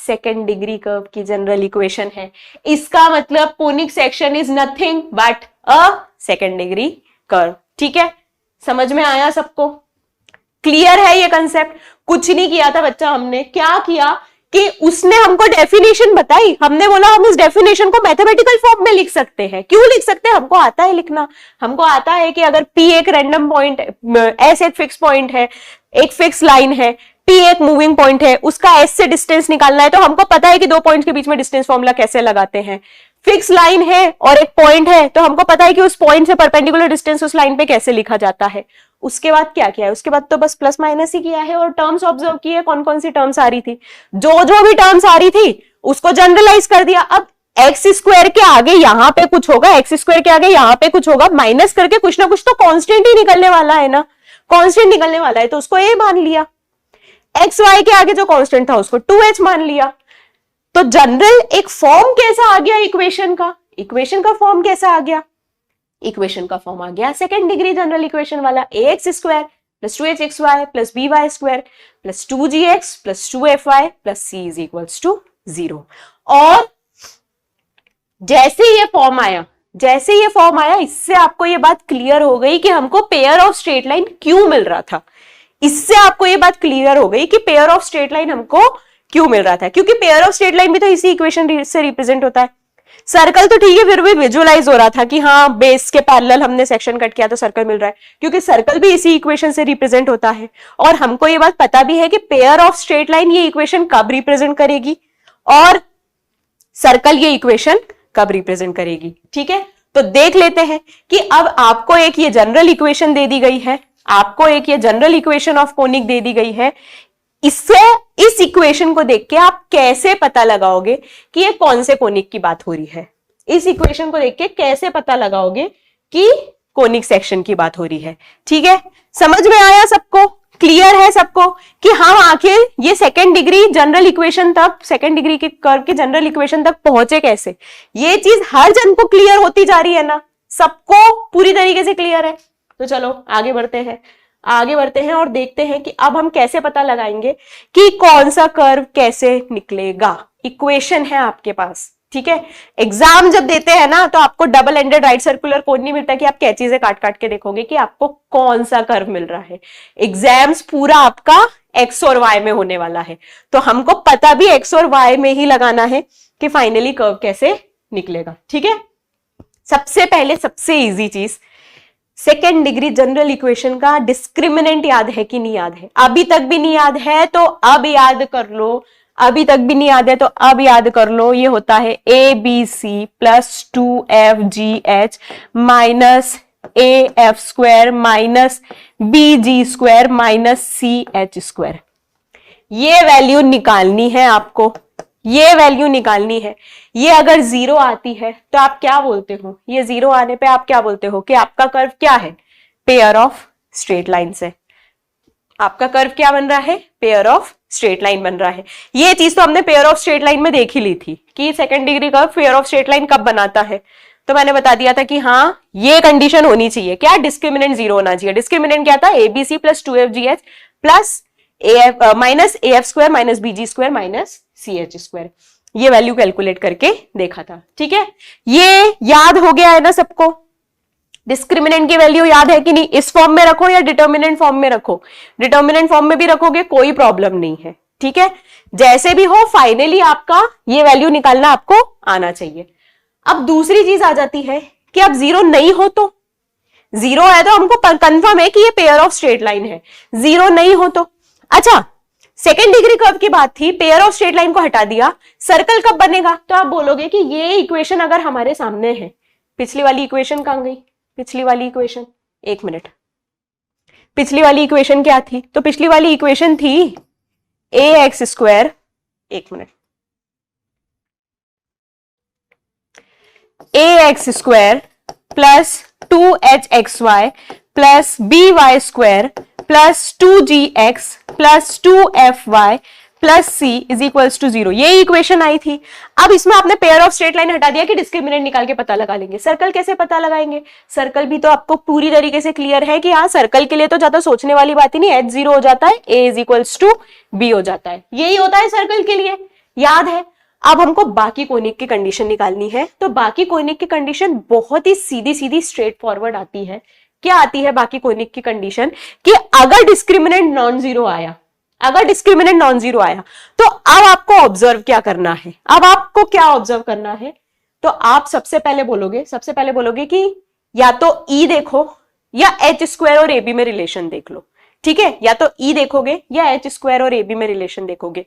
सेकेंड डिग्री कर्व की जनरल इक्वेशन है। इसका मतलब conic section is nothing but a second degree curve. ठीक है, समझ में आया सबको? क्लियर है ये कंसेप्ट? कुछ नहीं किया था बच्चा, हमने क्या किया, कि उसने हमको डेफिनेशन बताई, हमने बोला हम इस डेफिनेशन को मैथमेटिकल फॉर्म में लिख सकते हैं। क्यों लिख सकते हैं? हमको आता है लिखना। हमको आता है कि अगर P एक रैंडम पॉइंट, S एक फिक्स पॉइंट है, एक फिक्स लाइन है, P एक मूविंग पॉइंट है, उसका S से डिस्टेंस निकालना है, तो हमको पता है कि दो पॉइंट्स के बीच में डिस्टेंस फॉर्मूला कैसे लगाते हैं। फिक्स लाइन है और एक पॉइंट है, तो हमको पता है कि उस पॉइंट से परपेंडिकुलर डिस्टेंस उस लाइन पे कैसे लिखा जाता है। उसके बाद क्या किया है? उसके बाद तो बस प्लस माइनस ही किया है और टर्म्स ऑब्जर्व किए, कौन कौन सी टर्म्स आ रही थी, जो जो भी टर्म्स आ रही थी उसको जनरलाइज कर दिया। अब एक्स स्क्वायर के आगे यहां पे कुछ होगा, एक्स स्क्वायर के आगे यहां पे कुछ होगा, माइनस करके कुछ ना कुछ तो कांस्टेंट ही निकलने वाला है ना, कांस्टेंट निकलने वाला है, तो उसको ए मान लिया। एक्स वाई के आगे जो कांस्टेंट था उसको 2h मान लिया। तो जनरल एक फॉर्म कैसा आ गया इक्वेशन का? इक्वेशन का फॉर्म कैसा आ गया? इक्वेशन का फॉर्म आ गया सेकेंड डिग्री जनरल इक्वेशन वाला, ax square plus 2hxy plus by square plus 2gx plus 2fy plus c is equals to 0। और जैसे ये फॉर्म आया, इससे आपको ये बात क्लियर हो गई कि हमको पेयर ऑफ स्ट्रेट लाइन क्यों मिल रहा था। इससे आपको ये बात क्लियर हो गई कि पेयर ऑफ स्ट्रेट लाइन हमको क्यों मिल रहा था, क्योंकि पेयर ऑफ स्ट्रेट लाइन भी तो इसी इक्वेशन से रिप्रेजेंट होता है। सर्कल तो ठीक है, फिर भी विजुअलाइज हो रहा था कि हाँ बेस के पैरेलल हमने सेक्शन कट किया तो सर्कल मिल रहा है, क्योंकि सर्कल भी इसी इक्वेशन से रिप्रेजेंट होता है। और हमको ये बात पता भी है कि पेयर ऑफ स्ट्रेट लाइन ये इक्वेशन कब रिप्रेजेंट करेगी और सर्कल ये इक्वेशन कब रिप्रेजेंट करेगी। ठीक है, तो देख लेते हैं कि अब आपको एक ये जनरल इक्वेशन दे दी गई है, आपको एक ये जनरल इक्वेशन ऑफ कोनिक दे दी गई है। इससे इस इक्वेशन को देख के आप कैसे पता लगाओगे कि ये कौन से कोनिक की बात हो रही है? इस इक्वेशन को देख के कैसे पता लगाओगे कि कोनिक सेक्शन की बात हो रही है? ठीक है, समझ में आया सबको? क्लियर है सबको कि हम आखिर ये सेकेंड डिग्री जनरल इक्वेशन तक, सेकेंड डिग्री के कर्व के जनरल इक्वेशन तक पहुंचे कैसे? ये चीज हर जन को क्लियर होती जा रही है ना, सबको पूरी तरीके से क्लियर है। तो चलो आगे बढ़ते हैं और देखते हैं कि अब हम कैसे पता लगाएंगे कि कौन सा कर्व कैसे निकलेगा। इक्वेशन है आपके पास, ठीक है। एग्जाम जब देते हैं ना तो आपको double ended right circular code नहीं मिलता कि आप कैंची से काट काट के देखोगे कि आपको कौन सा कर्व मिल रहा है। एग्जाम्स पूरा आपका एक्स और वाई में होने वाला है, तो हमको पता भी एक्स और वाई में ही लगाना है कि फाइनली कर्व कैसे निकलेगा। ठीक है, सबसे पहले सबसे इजी चीज, सेकेंड डिग्री जनरल इक्वेशन का डिस्क्रिमिनेंट याद है कि नहीं याद है? अभी तक भी नहीं याद है तो अब याद कर लो, अभी तक भी नहीं याद है तो अब याद कर लो। ये होता है A B C plus 2fgh minus AF square minus BG square minus CH square. ये वैल्यू निकालनी है आपको, ये वैल्यू निकालनी है। ये अगर 0 आती है तो आप क्या बोलते हो? ये 0 आने पे आप क्या बोलते हो कि आपका कर्व क्या है? पेयर ऑफ स्ट्रेट लाइन है। आपका कर्व क्या बन रहा है? पेयर ऑफ स्ट्रेट लाइन बन रहा है। ये चीज तो हमने पेयर ऑफ स्ट्रेट लाइन में देख ही ली थी कि second degree curve pair of straight line कब बनाता है। तो मैंने बता दिया था कि हाँ ये कंडीशन होनी चाहिए, क्या? डिस्क्रिमिनेंट 0 होना चाहिए। डिस्क्रिमिनेंट क्या था? ABC plus 2fgh plus minus AF square minus BG square minus CH square. ये वैल्यू कैलकुलेट करके देखा था। ठीक है, ये याद हो गया है ना सबको? डिस्क्रिमिनेंट की वैल्यू याद है कि नहीं? इस फॉर्म में रखो या डिटर्मिनेंट फॉर्म में रखो, डिटर्मिनेंट फॉर्म में भी रखोगे कोई प्रॉब्लम नहीं है। ठीक है, जैसे भी हो फाइनली आपका ये वैल्यू निकालना आपको आना चाहिए। अब दूसरी चीज आ जाती है कि अब 0 नहीं हो तो, 0 है तो हमको कंफर्म है कि ये पेयर ऑफ स्ट्रेट लाइन है। 0 नहीं हो तो अच्छा, सेकेंड डिग्री कर्व की बात थी, पेयर ऑफ स्ट्रेट लाइन को हटा दिया, सर्कल कब बनेगा? तो आप बोलोगे कि ये इक्वेशन अगर हमारे सामने है, पिछली वाली इक्वेशन कहां गई? पिछली वाली इक्वेशन, एक मिनट, पिछली वाली इक्वेशन क्या थी? तो पिछली वाली इक्वेशन थी AX स्क्वायर, एक minute, AX square plus 2HXY plus BY square plus 2GX plus 2FY plus C is equals to 0। ये इक्वेशन आई थी। अब इसमें आपने पेयर ऑफ स्ट्रेट लाइन हटा दिया कि डिस्क्रिमिनेंट निकाल के पता लगा लेंगे। सर्कल कैसे पता लगाएंगे? सर्कल भी तो आपको पूरी तरीके से क्लियर है कि हाँ सर्कल के लिए तो ज्यादा सोचने वाली बात ही नहीं, H 0 हो जाता है, A is equals to B हो जाता है, यही होता है सर्कल के लिए, याद है। अब हमको बाकी कोनिक की कंडीशन निकालनी है, तो बाकी कोनिक की कंडीशन बहुत ही सीधी सीधी स्ट्रेट फॉरवर्ड आती है। क्या आती है बाकी कोनिक की कंडीशन? कि अगर डिस्क्रिमिनेंट नॉन जीरो आया, अगर डिस्क्रिमिनेंट नॉन जीरो आया तो अब आपको ऑब्जर्व क्या करना है, अब आपको क्या ऑब्जर्व करना है, तो आप सबसे पहले बोलोगे कि या तो ई देखो या एच स्क्वायर और एबी में रिलेशन देख लो। ठीक है, या तो ई देखोगे या एच स्क्वायर और एबी में रिलेशन देखोगे।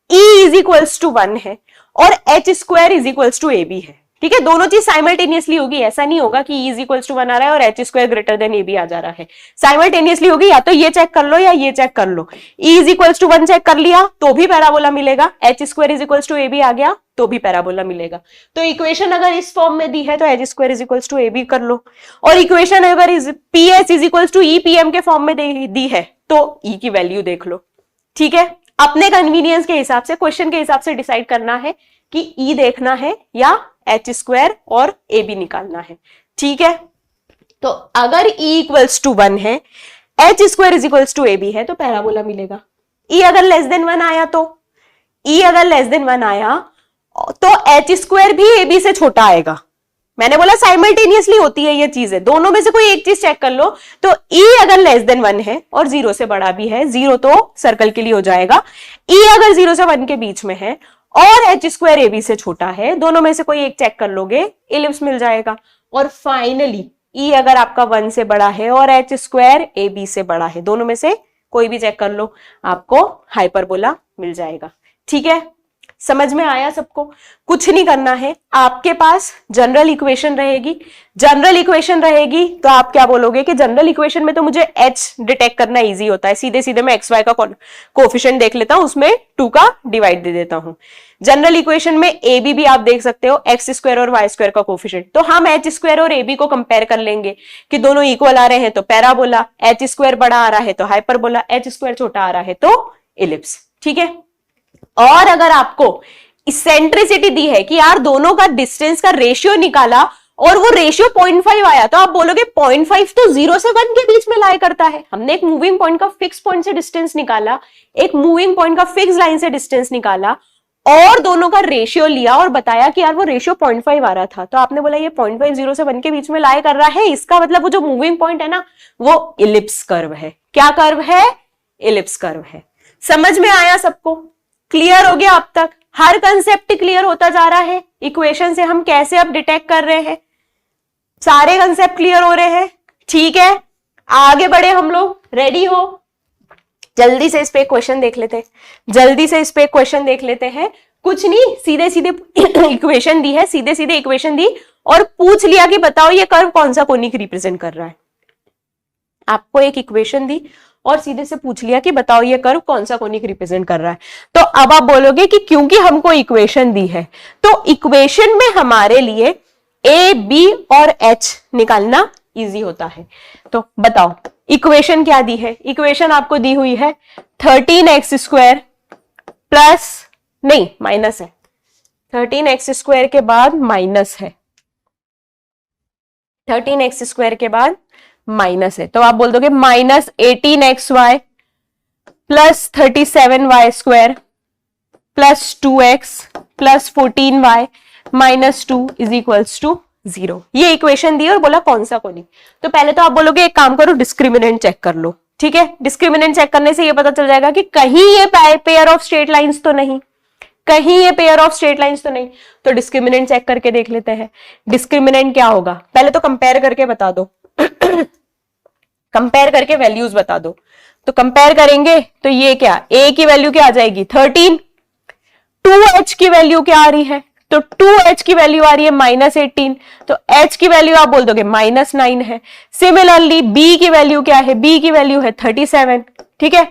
ई इज इक्वल्स टू 1 है और H square is equals to AB है। ठीक है, दोनों चीज साइमल्टेनियसली होगी, ऐसा नहीं होगा कि ई इज इक्वल्स टू 1 आ रहा है और H square greater than a b आ जा रहा है। साइमल्टेनियसली होगी, या तो ये चेक कर लो या ये चेक कर लो। E is equals to 1 check कर लिया तो भी पैराबोला मिलेगा, h square is equals to a b आ गया तो भी पैराबोला मिलेगा। तो इक्वेशन अगर इस फॉर्म में दी है तो H square is equals to AB कर लो, और इक्वेशन अगर P H is equals to E P M के फॉर्म में दी है तो ई की वैल्यू देख लो। ठीक है, अपने कन्वीनियंस के हिसाब से, क्वेश्चन के हिसाब से डिसाइड करना है कि ई देखना है या एच स्क्वायर और ए बी निकालना है। ठीक है, तो अगर ई इक्वल्स टू 1 है, H square is equals to A B है तो पैराबोला मिलेगा। ई अगर लेस देन 1 आया तो एच स्क्वायर भी ए बी से छोटा आएगा। मैंने बोला साइमल्टेनियसली होती है ये चीजें, दोनों में से कोई एक चीज चेक कर लो। तो ई अगर लेस देन 1 है और 0 से बड़ा भी है, 0 तो सर्कल के लिए हो जाएगा, ई अगर 0 से 1 के बीच में है और एच स्क्वायर ए बी से छोटा है, दोनों में से कोई एक चेक कर लोगे, इलिप्स मिल जाएगा। और फाइनली ई अगर आपका 1 से बड़ा है और एच स्क्वायर ए बी से बड़ा है, दोनों में से कोई भी चेक कर लो, आपको हाइपरबोला मिल जाएगा। ठीक है, समझ में आया सबको? कुछ नहीं करना है, आपके पास जनरल इक्वेशन रहेगी तो आप क्या बोलोगे कि जनरल इक्वेशन में तो मुझे h डिटेक्ट करना इजी होता है, सीधे सीधे मैं xy का कोफिशिएंट देख लेता हूं, उसमें 2 का डिवाइड दे देता हूं। जनरल इक्वेशन में ए बी भी आप देख सकते हो, एक्स स्क्वायर और वाई स्क्वायर का कोफिशिएंट, तो हम एच स्क्वायर और ए बी को कंपेयर कर लेंगे कि दोनों इक्वल आ रहे हैं तो पैराबोला, एच स्क्वायर बड़ा आ रहा है तो हाइपरबोला, एच स्क्वायर छोटा आ रहा है तो इलिप्स। ठीक है, और अगर आपको इसेंट्रिसिटी दी है कि यार दोनों का डिस्टेंस का रेशियो निकाला और वो रेशियो 0.5 आया, तो आप बोलोगे 0.5 तो 0 से 1 के बीच में लाई करता है। हमने एक मूविंग पॉइंट का फिक्स पॉइंट से डिस्टेंस निकाला, एक मूविंग पॉइंट का फिक्स लाइन से डिस्टेंस निकाला और दोनों का रेशियो लिया और बताया कि यार वो रेशियो 0.5 आ रहा था, तो आपने बोला ये 0.5 0 से 1 के बीच में लाई कर रहा है, इसका मतलब वो जो मूविंग पॉइंट है ना वो इलिप्स कर्व है। क्या कर्व है? इलिप्स कर्व है। समझ में आया सबको? क्लियर हो गया? अब तक हर कंसेप्ट क्लियर होता जा रहा है। इक्वेशन से हम कैसे अब डिटेक्ट कर रहे हैं, सारे कंसेप्ट क्लियर हो रहे हैं। ठीक है, आगे बढ़े हम लोग, रेडी हो? जल्दी से इस पे क्वेश्चन देख लेते हैं, कुछ नहीं, सीधे सीधे इक्वेशन दी है, सीधे सीधे इक्वेशन दी और पूछ लिया कि बताओ ये कर्व कौन सा कोनिक रिप्रेजेंट कर रहा है। आपको एक इक्वेशन दी और सीधे से पूछ लिया कि बताओ ये कर्व कौन सा कोनिक रिप्रेजेंट कर रहा है। तो अब आप बोलोगे कि क्योंकि हमको इक्वेशन दी है तो इक्वेशन में हमारे लिए ए बी और एच निकालना इजी होता है। तो बताओ इक्वेशन क्या दी है? इक्वेशन आपको दी हुई है 13x स्क्वायर प्लस, नहीं माइनस है, 13x स्क्वायर के बाद माइनस है, 13x स्क्वायर के बाद माइनस है, तो आप बोल दोगे minus 18xy plus 37y square plus 2x plus 14y minus 2 is equals to 0। ये इक्वेशन दी और बोला कौन सा कोनिक। तो पहले तो आप बोलोगे एक काम करो, डिस्क्रिमिनेंट चेक कर लो। ठीक है, डिस्क्रिमिनेंट चेक करने से ये पता चल जाएगा कि कहीं ये पेयर ऑफ स्ट्रेट लाइंस तो नहीं, तो डिस्क्रिमिनेंट चेक करके देख लेते हैं। डिस्क्रिमिनेंट क्या होगा? पहले तो कंपेयर करके बता दो कंपेयर करके वैल्यूज बता दो। तो कंपेयर करेंगे तो ये क्या, a की वैल्यू क्या आ जाएगी 13, 2h की वैल्यू क्या आ रही है, तो 2h की वैल्यू आ रही है -18, तो h की वैल्यू आप बोल दोगे -9 है। सिमिलरली b की वैल्यू क्या है, b की वैल्यू है 37। ठीक है,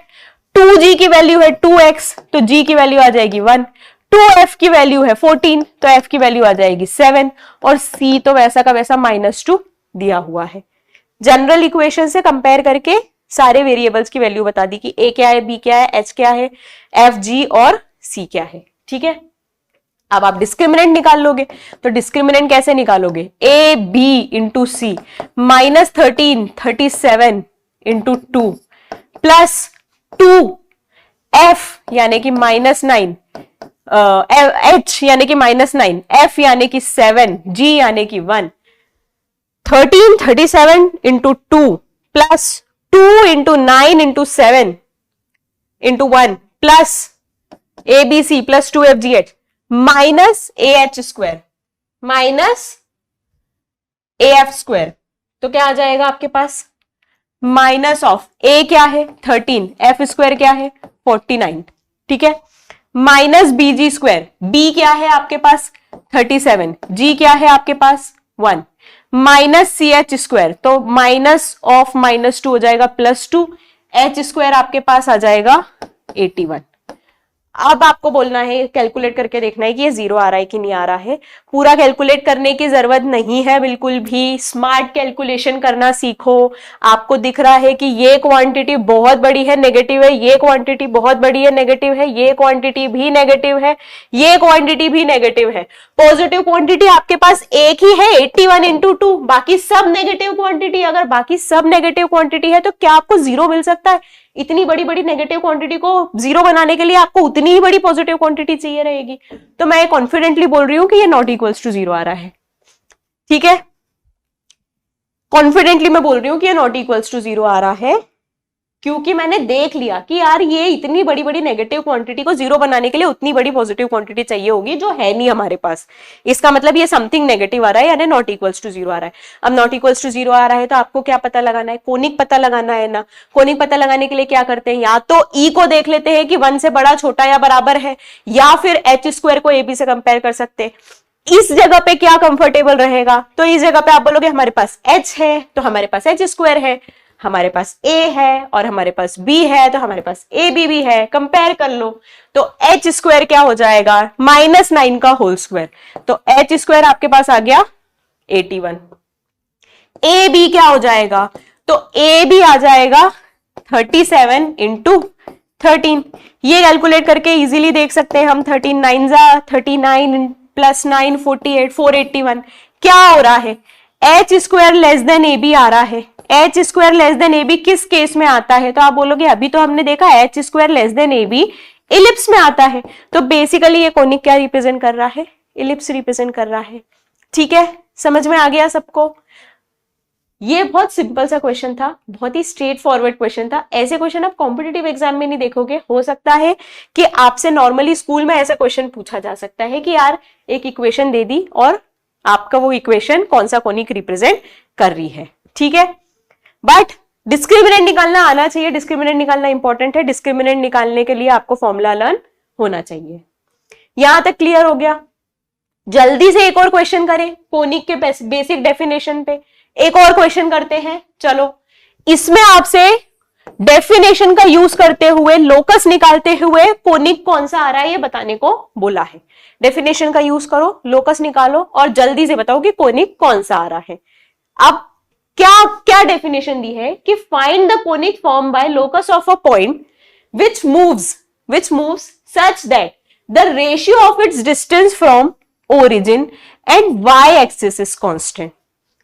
2g की वैल्यू है 2x, तो g की वैल्यू आ जाएगी 1, 2f की वैल्यू है 14, तो f की वैल्यू आ जाएगी 7 और c तो वैसा का वैसा -2 दिया हुआ है। जनरल इक्वेशन से कंपेयर करके सारे वेरिएबल्स की वैल्यू बता दी कि a क्या है, b क्या है, h क्या है, f g और c क्या है। ठीक है, अब आप डिस्क्रिमिनेंट निकाल लोगे। तो डिस्क्रिमिनेंट कैसे निकालोगे? a b into C -13 37 into 2 plus 2f यानी कि -9, h यानी कि -9, f यानी कि 7, g यानी कि 1, 13 37 into 2 plus 2 into 9 into 7 into 1 plus ABC plus 2FGH minus AH square minus AF square, तो क्या आ जाएगा आपके पास माइनस ऑफ A क्या है 13, F स्क्वायर क्या है 49, ठीक है, माइनस BG स्क्वायर, B क्या है आपके पास 37, G क्या है आपके पास 1, माइनस CH स्क्वायर, तो माइनस ऑफ -2 हो जाएगा +2, H स्क्वायर आपके पास आ जाएगा 81। अब आपको बोलना है, कैलकुलेट करके देखना है कि ये 0 आ रहा है कि नहीं आ रहा है। पूरा कैलकुलेट करने की जरूरत नहीं है बिल्कुल भी, स्मार्ट कैलकुलेशन करना सीखो। आपको दिख रहा है कि ये क्वांटिटी बहुत बड़ी है नेगेटिव है, ये क्वांटिटी बहुत बड़ी है नेगेटिव है, ये क्वांटिटी भी नेगेटिव है, ये क्वांटिटी भी नेगेटिव है। पॉजिटिव क्वांटिटी आपके पास एक ही है 81 इंटू 2, बाकी सब नेगेटिव क्वांटिटी। अगर बाकी सब नेगेटिव क्वांटिटी है तो क्या आपको 0 मिल सकता है? इतनी बड़ी बड़ी नेगेटिव क्वांटिटी को 0 बनाने के लिए आपको उतनी ही बड़ी पॉजिटिव क्वांटिटी चाहिए रहेगी। तो मैं कॉन्फिडेंटली बोल रही हूं कि ये नॉट इक्वल्स टू 0 आ रहा है, ठीक है, कॉन्फिडेंटली मैं बोल रही हूं कि ये नॉट इक्वल्स टू 0 आ रहा है, क्योंकि मैंने देख लिया कि यार ये इतनी बड़ी बड़ी नेगेटिव क्वांटिटी को 0 बनाने के लिए उतनी बड़ी पॉजिटिव क्वांटिटी चाहिए होगी, जो है नहीं हमारे पास। इसका मतलब ये समथिंग नेगेटिव आ रहा है, यानी नॉट इक्वल्स टू 0 आ रहा है। अब नॉट इक्वल्स टू 0 आ रहा है तो आपको क्या पता लगाना है? कोनिक पता लगाना है ना। कोनिक पता लगाने के लिए क्या करते हैं, या तो ई को देख लेते हैं कि 1 से बड़ा, छोटा या बराबर है, या फिर एच स्क्वायर को AB से कंपेयर कर सकते हैं। इस जगह पे क्या कंफर्टेबल रहेगा? तो इस जगह पे आप बोलोगे हमारे पास H है तो हमारे पास H स्क्वायर है, हमारे पास A है और हमारे पास B है तो हमारे पास AB भी है, कंपेयर कर लो। तो H स्क्वायर क्या हो जाएगा? -9 का होल स्क्वायर, तो H स्क्वायर आपके पास आ गया 81। AB क्या हो जाएगा? तो AB आ जाएगा 37 इंटू 13। ये कैलकुलेट करके इजीली देख सकते हैं हम। 13 9 जा 39 प्लस 9 48 481। क्या हो रहा है? H square less then AB आ रहा है। H square less then AB किस केस में आता है? तो आप बोलोगे अभी तो हमने देखा H square less then AB ellipse में आता है। तो बेसिकली ये कोनिक क्या रिप्रेजेंट कर रहा है? इलिप्स रिप्रेजेंट कर रहा है, ठीक है, समझ में आ गया सबको? ये बहुत सिंपल सा क्वेश्चन था, बहुत ही स्ट्रेट फॉरवर्ड क्वेश्चन था। ऐसे क्वेश्चन आप कॉम्पिटिटिव एग्जाम में नहीं देखोगे। हो सकता है कि आपसे नॉर्मली स्कूल में ऐसा क्वेश्चन पूछा जा सकता है कि यार एक इक्वेशन दे दी और आपका वो इक्वेशन कौन सा कोनिक रिप्रेजेंट कर रही है, ठीक है, बट डिस्क्रिमिनेंट निकालना आना चाहिए। डिस्क्रिमिनेंट निकालना इंपॉर्टेंट है। डिस्क्रिमिनेंट निकालने के लिए आपको फॉर्मूला लर्न होना चाहिए। यहां तक क्लियर हो गया? जल्दी से एक और क्वेश्चन करें कोनिक के बेसिक डेफिनेशन पे। एक और क्वेश्चन करते हैं, चलो। इसमें आपसे डेफिनेशन का यूज करते हुए, लोकस निकालते हुए कोनिक कौन सा आ रहा है ये बताने को बोला है। डेफिनेशन का यूज करो, लोकस निकालो और जल्दी से बताओ कि कोनिक कौन सा आ रहा है। अब क्या क्या डेफिनेशन दी है कि find the conic form by locus of a point which moves such that the ratio of its distance from origin and y-axis is constant.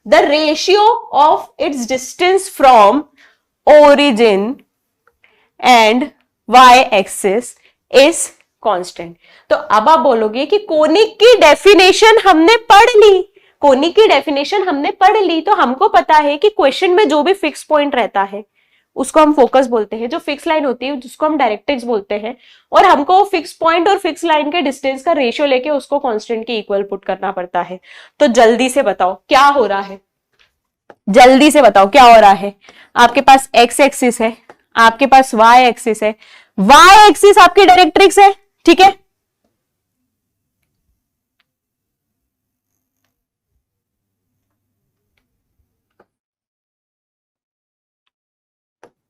The ratio of its distance from origin and y-axis is constant. तो अब आप बोलोगे कि conic की definition हमने पढ़ ली, conic की definition हमने पढ़ ली, तो हमको पता है कि क्वेश्चन में जो भी फिक्स पॉइंट रहता है उसको हम फोकस बोलते हैं, जो फिक्स लाइन होती है जिसको हम डायरेक्ट्रिक्स बोलते हैं, और हमको फिक्स पॉइंट और फिक्स लाइन के डिस्टेंस का रेशियो लेके उसको कांस्टेंट के इक्वल पुट करना पड़ता है। तो जल्दी से बताओ क्या हो रहा है, जल्दी से बताओ क्या हो रहा है। आपके पास एक्स एक्सिस है, आपके पास वाई एक्सिस है, वाई एक्सिस आपकी डायरेक्ट्रिक्स है, ठीक है,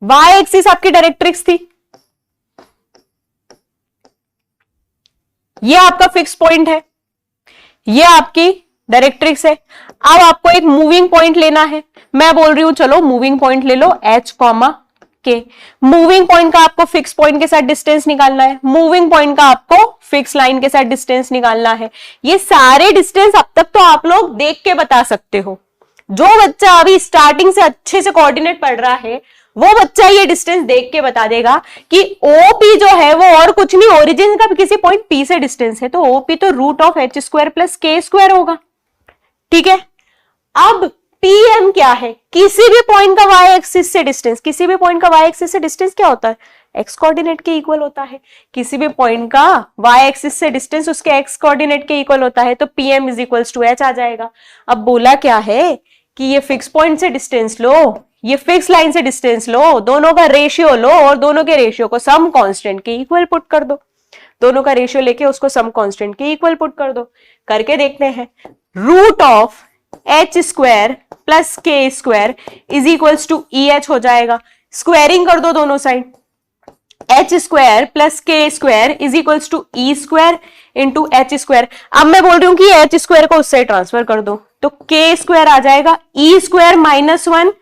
वाई एक्सिस आपकी डायरेक्ट्रिक्स थी, ये आपका फिक्स पॉइंट है, ये आपकी डायरेक्ट्रिक्स है। अब आपको एक मूविंग पॉइंट लेना है। मैं बोल रही हूं चलो मूविंग पॉइंट ले लो H, के। मूविंग पॉइंट का आपको फिक्स पॉइंट के साथ डिस्टेंस निकालना है, मूविंग पॉइंट का आपको फिक्स लाइन के साथ डिस्टेंस निकालना है। ये सारे डिस्टेंस अब तक तो आप लोग देख के बता सकते हो। जो बच्चा अभी स्टार्टिंग से अच्छे से कोऑर्डिनेट पढ़ रहा है वो बच्चा ये डिस्टेंस देख के बता देगा कि OP जो है वो और कुछ नहीं, ओरिजिन का किसी पॉइंट P से डिस्टेंस है, तो OP तो root of H square plus K square होगा, ठीक है। अब PM क्या है? किसी भी पॉइंट का Y एक्सिस से डिस्टेंस, किसी भी पॉइंट का Y एक्सिस से डिस्टेंस क्या होता है? एक्स कोऑर्डिनेट के इक्वल होता है। किसी भी पॉइंट का वाई एक्सिस से डिस्टेंस उसके एक्स कोऑर्डिनेट के इक्वल होता है, तो PM is equals to h आ जाएगा। अब बोला क्या है कि ये फिक्स पॉइंट से डिस्टेंस लो, ये फिक्स लाइन से डिस्टेंस लो, दोनों का रेशियो लो और दोनों के रेशियो को सम कांस्टेंट के इक्वल पुट कर दो। दोनों का रेशियो लेके उसको सम कांस्टेंट के इक्वल पुट कर दो। करके देखते हैं। Root of h square plus के square is equals to e h हो जाएगा। स्क्वायरिंग कर दो दोनों साइड। एच स्क्वायर प्लस के square is equals to E square into h square. अब मैं बोल रही हूं कि एच स्क्वायर को उससे ट्रांसफर कर दो, तो के स्क्वायर आ जाएगा e square minus 1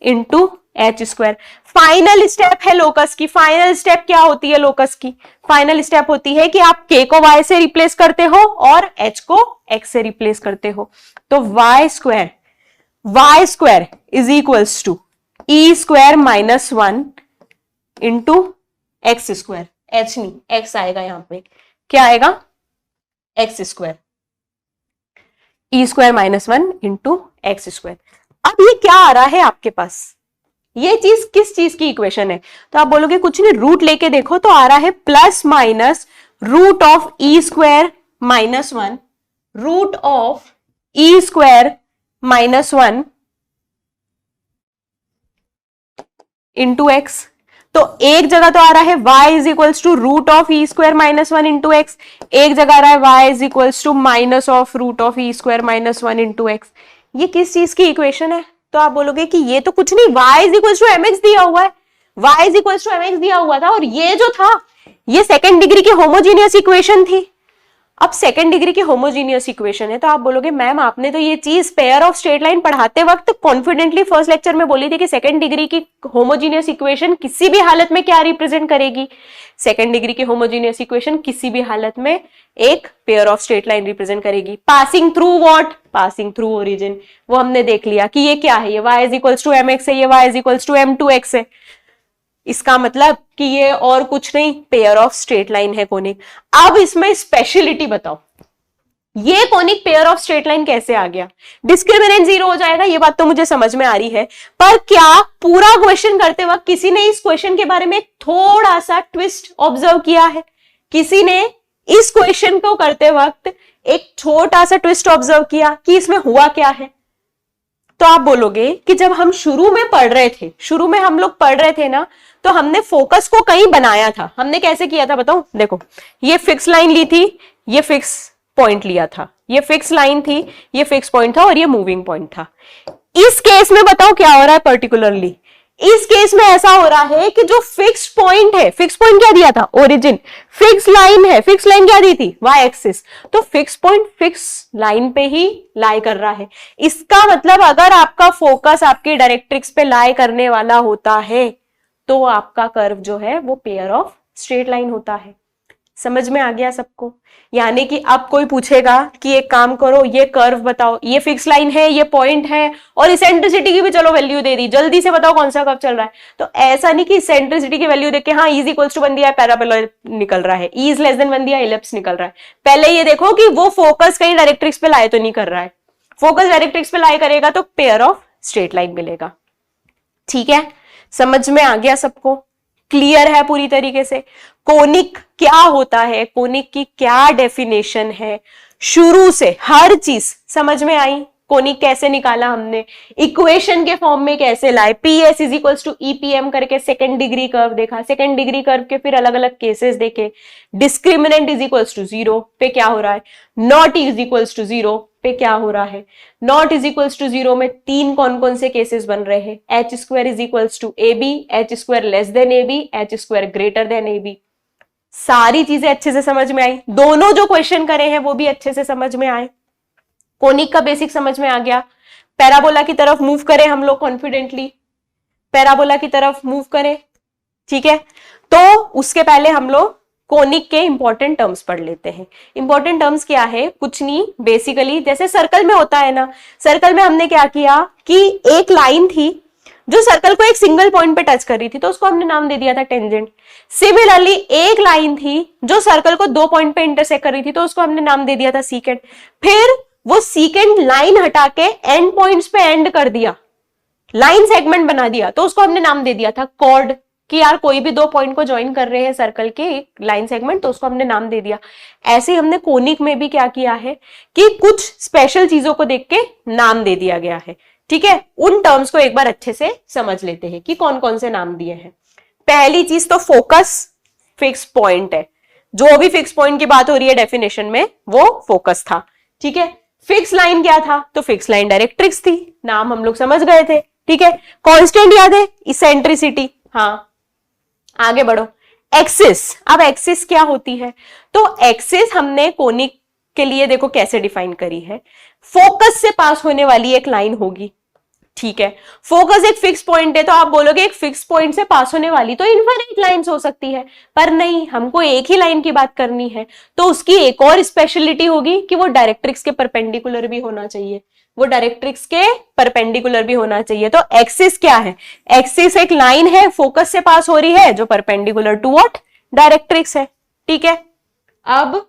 into h square. Final step है लोकस की। फाइनल स्टेप क्या होती है लोकस की? फाइनल स्टेप होती है कि आप k को y से रिप्लेस करते हो और h को x से रिप्लेस करते हो। तो y square is equals to E square minus 1 into x square. h नहीं, x आएगा यहां पे। क्या आएगा? X square. E square minus 1 into x square. अब ये क्या आ रहा है आपके पास? ये चीज किस चीज की इक्वेशन है? तो आप बोलोगे कुछ नहीं, रूट लेके देखो तो आ रहा है plus minus root of E square minus 1 root of E square minus 1 into X. तो एक जगह तो आ रहा है y is equals to root of E square minus 1 into X, एक जगह आ रहा है y is equals to minus of root of E square minus 1 into X. ये किस चीज की इक्वेशन है? तो आप बोलोगे कि ये तो कुछ नहीं, y is equals to mx दिया हुआ है, y is equals to mx दिया हुआ था और ये जो था ये सेकंड डिग्री की होमोजीनियस इक्वेशन थी। अब सेकंड डिग्री की होमोजीनियस इक्वेशन है तो आप बोलोगे मैम आपने तो ये चीज पेयर ऑफ स्ट्रेट लाइन पढ़ाते वक्त कॉन्फिडेंटली फर्स्ट लेक्चर में बोली थी कि सेकंड डिग्री की होमोजीनियस इक्वेशन किसी भी हालत में क्या रिप्रेजेंट करेगी? सेकंड डिग्री की होमोजीनियस इक्वेशन किसी भी हालत में एक pair of straight line represent करेगी। Passing through what? Passing through origin. वो हमने देख लिया कि ये क्या है, ये y is equals to mx है, ये y is equals to m2x है। इसका मतलब कि ये और कुछ नहीं, पेयर ऑफ स्ट्रेट लाइन है कोनिक। अब इसमें स्पेशलिटी बताओ, ये conic pair of straight line कैसे आ गया? डिस्क्रिमिनेंट 0 हो जाएगा, ये बात तो मुझे समझ में आ रही है, पर क्या पूरा क्वेश्चन करते वक्त किसी ने इस क्वेश्चन के बारे में थोड़ा सा ट्विस्ट ऑब्जर्व किया है? किसी ने इस क्वेश्चन को करते वक्त एक छोटा सा ट्विस्ट ऑब्जर्व किया कि इसमें हुआ क्या है? तो आप बोलोगे कि जब हम शुरू में पढ़ रहे थे, शुरू में हम लोग पढ़ रहे थे ना, तो हमने फोकस को कहीं बनाया था। हमने कैसे किया था बताओ? देखो, ये फिक्स लाइन ली थी, ये फिक्स पॉइंट लिया था, ये फिक्स लाइन थी, ये फिक्स पॉइंट था और ये मूविंग पॉइंट था। इस केस में बताओ क्या हो रहा है पर्टिकुलरली? इस केस में ऐसा हो रहा है कि जो फिक्स पॉइंट है, फिक्स पॉइंट क्या दिया था? ओरिजिन। फिक्स लाइन है, फिक्स लाइन क्या दी थी? Y axis. तो फिक्स पॉइंट फिक्स लाइन पे ही लाई कर रहा है। इसका मतलब अगर आपका फोकस आपकी डायरेक्ट्रिक्स पे लाई करने वाला होता है तो आपका कर्व जो है वो पेयर ऑफ स्ट्रेट लाइन होता है। समझ में आ गया सबको? यानी कि अब कोई पूछेगा कि एक काम करो, ये कर्व बताओ, ये फिक्स लाइन है, ये पॉइंट है और इसेंट्रिसिटी की भी चलो वैल्यू दे दी, जल्दी से बताओ कौन सा कर्व चल रहा है। तो ऐसा नहीं कि इसेंट्रिसिटी की वैल्यू देख के हाँ इज इक्वल्स टू बन दिया, पैराबोलॉइड निकल रहा है, ई इज लेस देन बन दिया, इलिप्स निकल रहा है। पहले ये देखो कि वो फोकस कहीं डायरेक्ट्रिक्स पे लाई तो नहीं कर रहा है। फोकस डायरेक्ट्रिक्स पे लाई करेगा तो पेयर ऑफ स्ट्रेट लाइन मिलेगा। ठीक है, समझ में आ गया सबको? क्लियर है पूरी तरीके से? कोनिक क्या होता है, कोनिक की क्या डेफिनेशन है, शुरू से हर चीज समझ में आई। कोनिक कैसे निकाला हमने, इक्वेशन के फॉर्म में कैसे लाए, PS is equals to EPM करके सेकंड डिग्री कर्व देखा, सेकंड डिग्री कर्व के फिर अलग अलग केसेस देखे। डिस्क्रिमिनेंट इज इक्वल्स टू 0 पे क्या हो रहा है, नॉट इज इक्वल्स टू 0 पे क्या हो रहा है। नॉट इज इक्वल्स टू 0 में तीन कौन कौन से केसेस बन रहे हैं? H square is equals to A B, H square less than A B, H square greater than A B. सारी चीजें अच्छे से समझ में आई। दोनों जो क्वेश्चन करे हैं वो भी अच्छे से समझ में आए। कोनिक का बेसिक समझ में आ गया। पैराबोला की तरफ मूव करें हम लोग कॉन्फिडेंटली, पैराबोला की तरफ मूव करें। ठीक है, तो उसके पहले हम लोग कोनिक के इंपॉर्टेंट टर्म्स पढ़ लेते हैं। इंपॉर्टेंट टर्म्स क्या है? कुछ नहीं, बेसिकली जैसे सर्कल में होता है ना, सर्कल में हमने क्या किया कि एक लाइन थी जो सर्कल को एक सिंगल पॉइंट पे टच कर रही थी तो उसको हमने नाम दे दिया था टेंजेंट। सिमिलरली एक लाइन थी जो सर्कल को दो पॉइंट पे इंटरसेक्ट कर रही थी तो उसको हमने नाम दे दिया था सीकेंट। फिर वो सीकेंट लाइन हटा के एंड पॉइंट्स पे एंड कर दिया, लाइन सेगमेंट बना दिया तो उसको हमने नाम दे दिया था कॉर्ड। कि यार कोई भी दो पॉइंट को ज्वाइन कर रहे हैं सर्कल के एक लाइन सेगमेंट, तो उसको हमने नाम दे दिया। ऐसे ही हमने कोनिक में भी क्या किया है कि कुछ स्पेशल चीजों को देख के नाम दे दिया गया है। ठीक है, उन टर्म्स को एक बार अच्छे से समझ लेते हैं कि कौन कौन से नाम दिए हैं। पहली चीज तो फोकस फिक्स पॉइंट है। जो भी फिक्स पॉइंट की बात हो रही है डेफिनेशन में वो फोकस था। ठीक है, फिक्स लाइन क्या था? तो फिक्स लाइन डायरेक्ट्रिक्स थी, नाम हम लोग समझ गए थे। ठीक है, कांस्टेंट याद है? इसेंट्रिसिटी। हाँ, आगे बढ़ो। एक्सिस, अब एक्सिस क्या होती है? तो एक्सिस हमने कोनिक के लिए देखो कैसे डिफाइन करी है, फोकस से पास होने वाली एक लाइन होगी। ठीक है, फोकस एक फिक्स पॉइंट है, तो आप बोलोगे एक फिक्स पॉइंट से पास होने वाली तो इनफाइनाइट लाइंस हो सकती है, पर नहीं, हमको एक ही लाइन की बात करनी है। तो उसकी एक और स्पेशलिटी होगी कि वो डायरेक्ट्रिक्स के परपेंडिकुलर भी होना चाहिए, वो डायरेक्ट्रिक्स के परपेंडिकुलर भी होना चाहिए। तो एक्सिस क्या है? एक्सिस एक लाइन है, फोकस से पास हो रही है, जो परपेंडिकुलर टू व्हाट? डायरेक्ट्रिक्स है। ठीक है, अब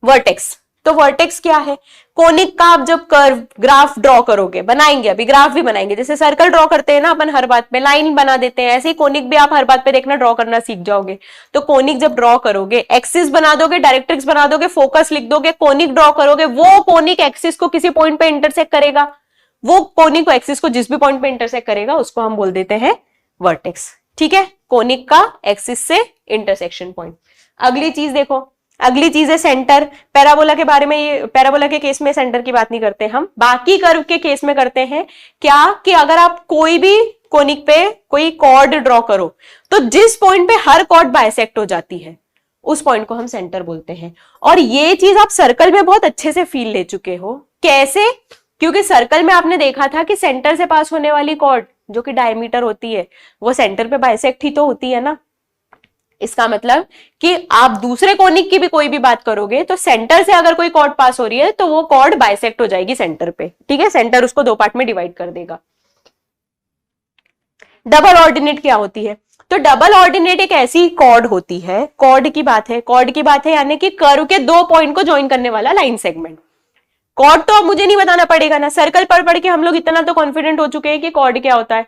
वर्टेक्स, तो वर्टेक्स क्या है? कोनिक का आप जब कर्व ग्राफ ड्रॉ करोगे, बनाएंगे, अभी ग्राफ भी बनाएंगे, जैसे सर्कल ड्रॉ करते हैं ना अपन हर बात पे, लाइन बना देते हैं, ऐसे ही कोनिक भी आप हर बात पे देखना ड्रॉ करना सीख जाओगे। तो कोनिक जब ड्रॉ करोगे, एक्सिस बना दोगे, डायरेक्ट्रिक्स बना दोगे, फोकस लिख दोगे, कोनिक ड्रॉ करोगे, वो कोनिक एक्सिस को किसी पॉइंट पे इंटरसेक्ट करेगा, वो कोनिक को एक्सिस को जिस भी पॉइंट पे इंटरसेक्ट करेगा उसको हम बोल देते हैं वर्टेक्स। ठीक है, कोनिक का एक्सिस से इंटरसेक्शन पॉइंट। अगली चीज देखो, अगली चीज है सेंटर। पैराबोला के बारे में, ये पैराबोला के केस में सेंटर की बात नहीं करते हम, बाकी कर्व के केस में करते हैं क्या कि अगर आप कोई भी कोनिक पे कोई कॉर्ड ड्रॉ करो तो जिस पॉइंट पे हर कॉर्ड बाइसेक्ट हो जाती है उस पॉइंट को हम सेंटर बोलते हैं। और ये चीज आप सर्कल में बहुत अच्छे से फील ले चुके हो। कैसे? क्योंकि सर्कल में आपने देखा था कि सेंटर से पास होने वाली कॉर्ड जो कि डायमीटर होती है वो सेंटर पे बाइसेक्ट ही तो होती है ना। इसका मतलब कि आप दूसरे कोनिक की भी कोई भी बात करोगे तो सेंटर से अगर कोई कॉर्ड पास हो रही है तो वो कॉर्ड बाइसेक्ट हो जाएगी सेंटर पे। ठीक है, सेंटर उसको दो पार्ट में डिवाइड कर देगा। डबल ऑर्डिनेट क्या होती है? तो डबल ऑर्डिनेट एक ऐसी कॉर्ड होती है, कॉर्ड की बात है, कॉर्ड की बात है यानी कि कर्व के दो पॉइंट को ज्वाइन करने वाला लाइन सेगमेंट। कॉर्ड तो अब मुझे नहीं बताना पड़ेगा ना, सर्कल पर पढ़ के हम लोग इतना तो कॉन्फिडेंट हो चुके हैं कि कॉर्ड क्या होता है।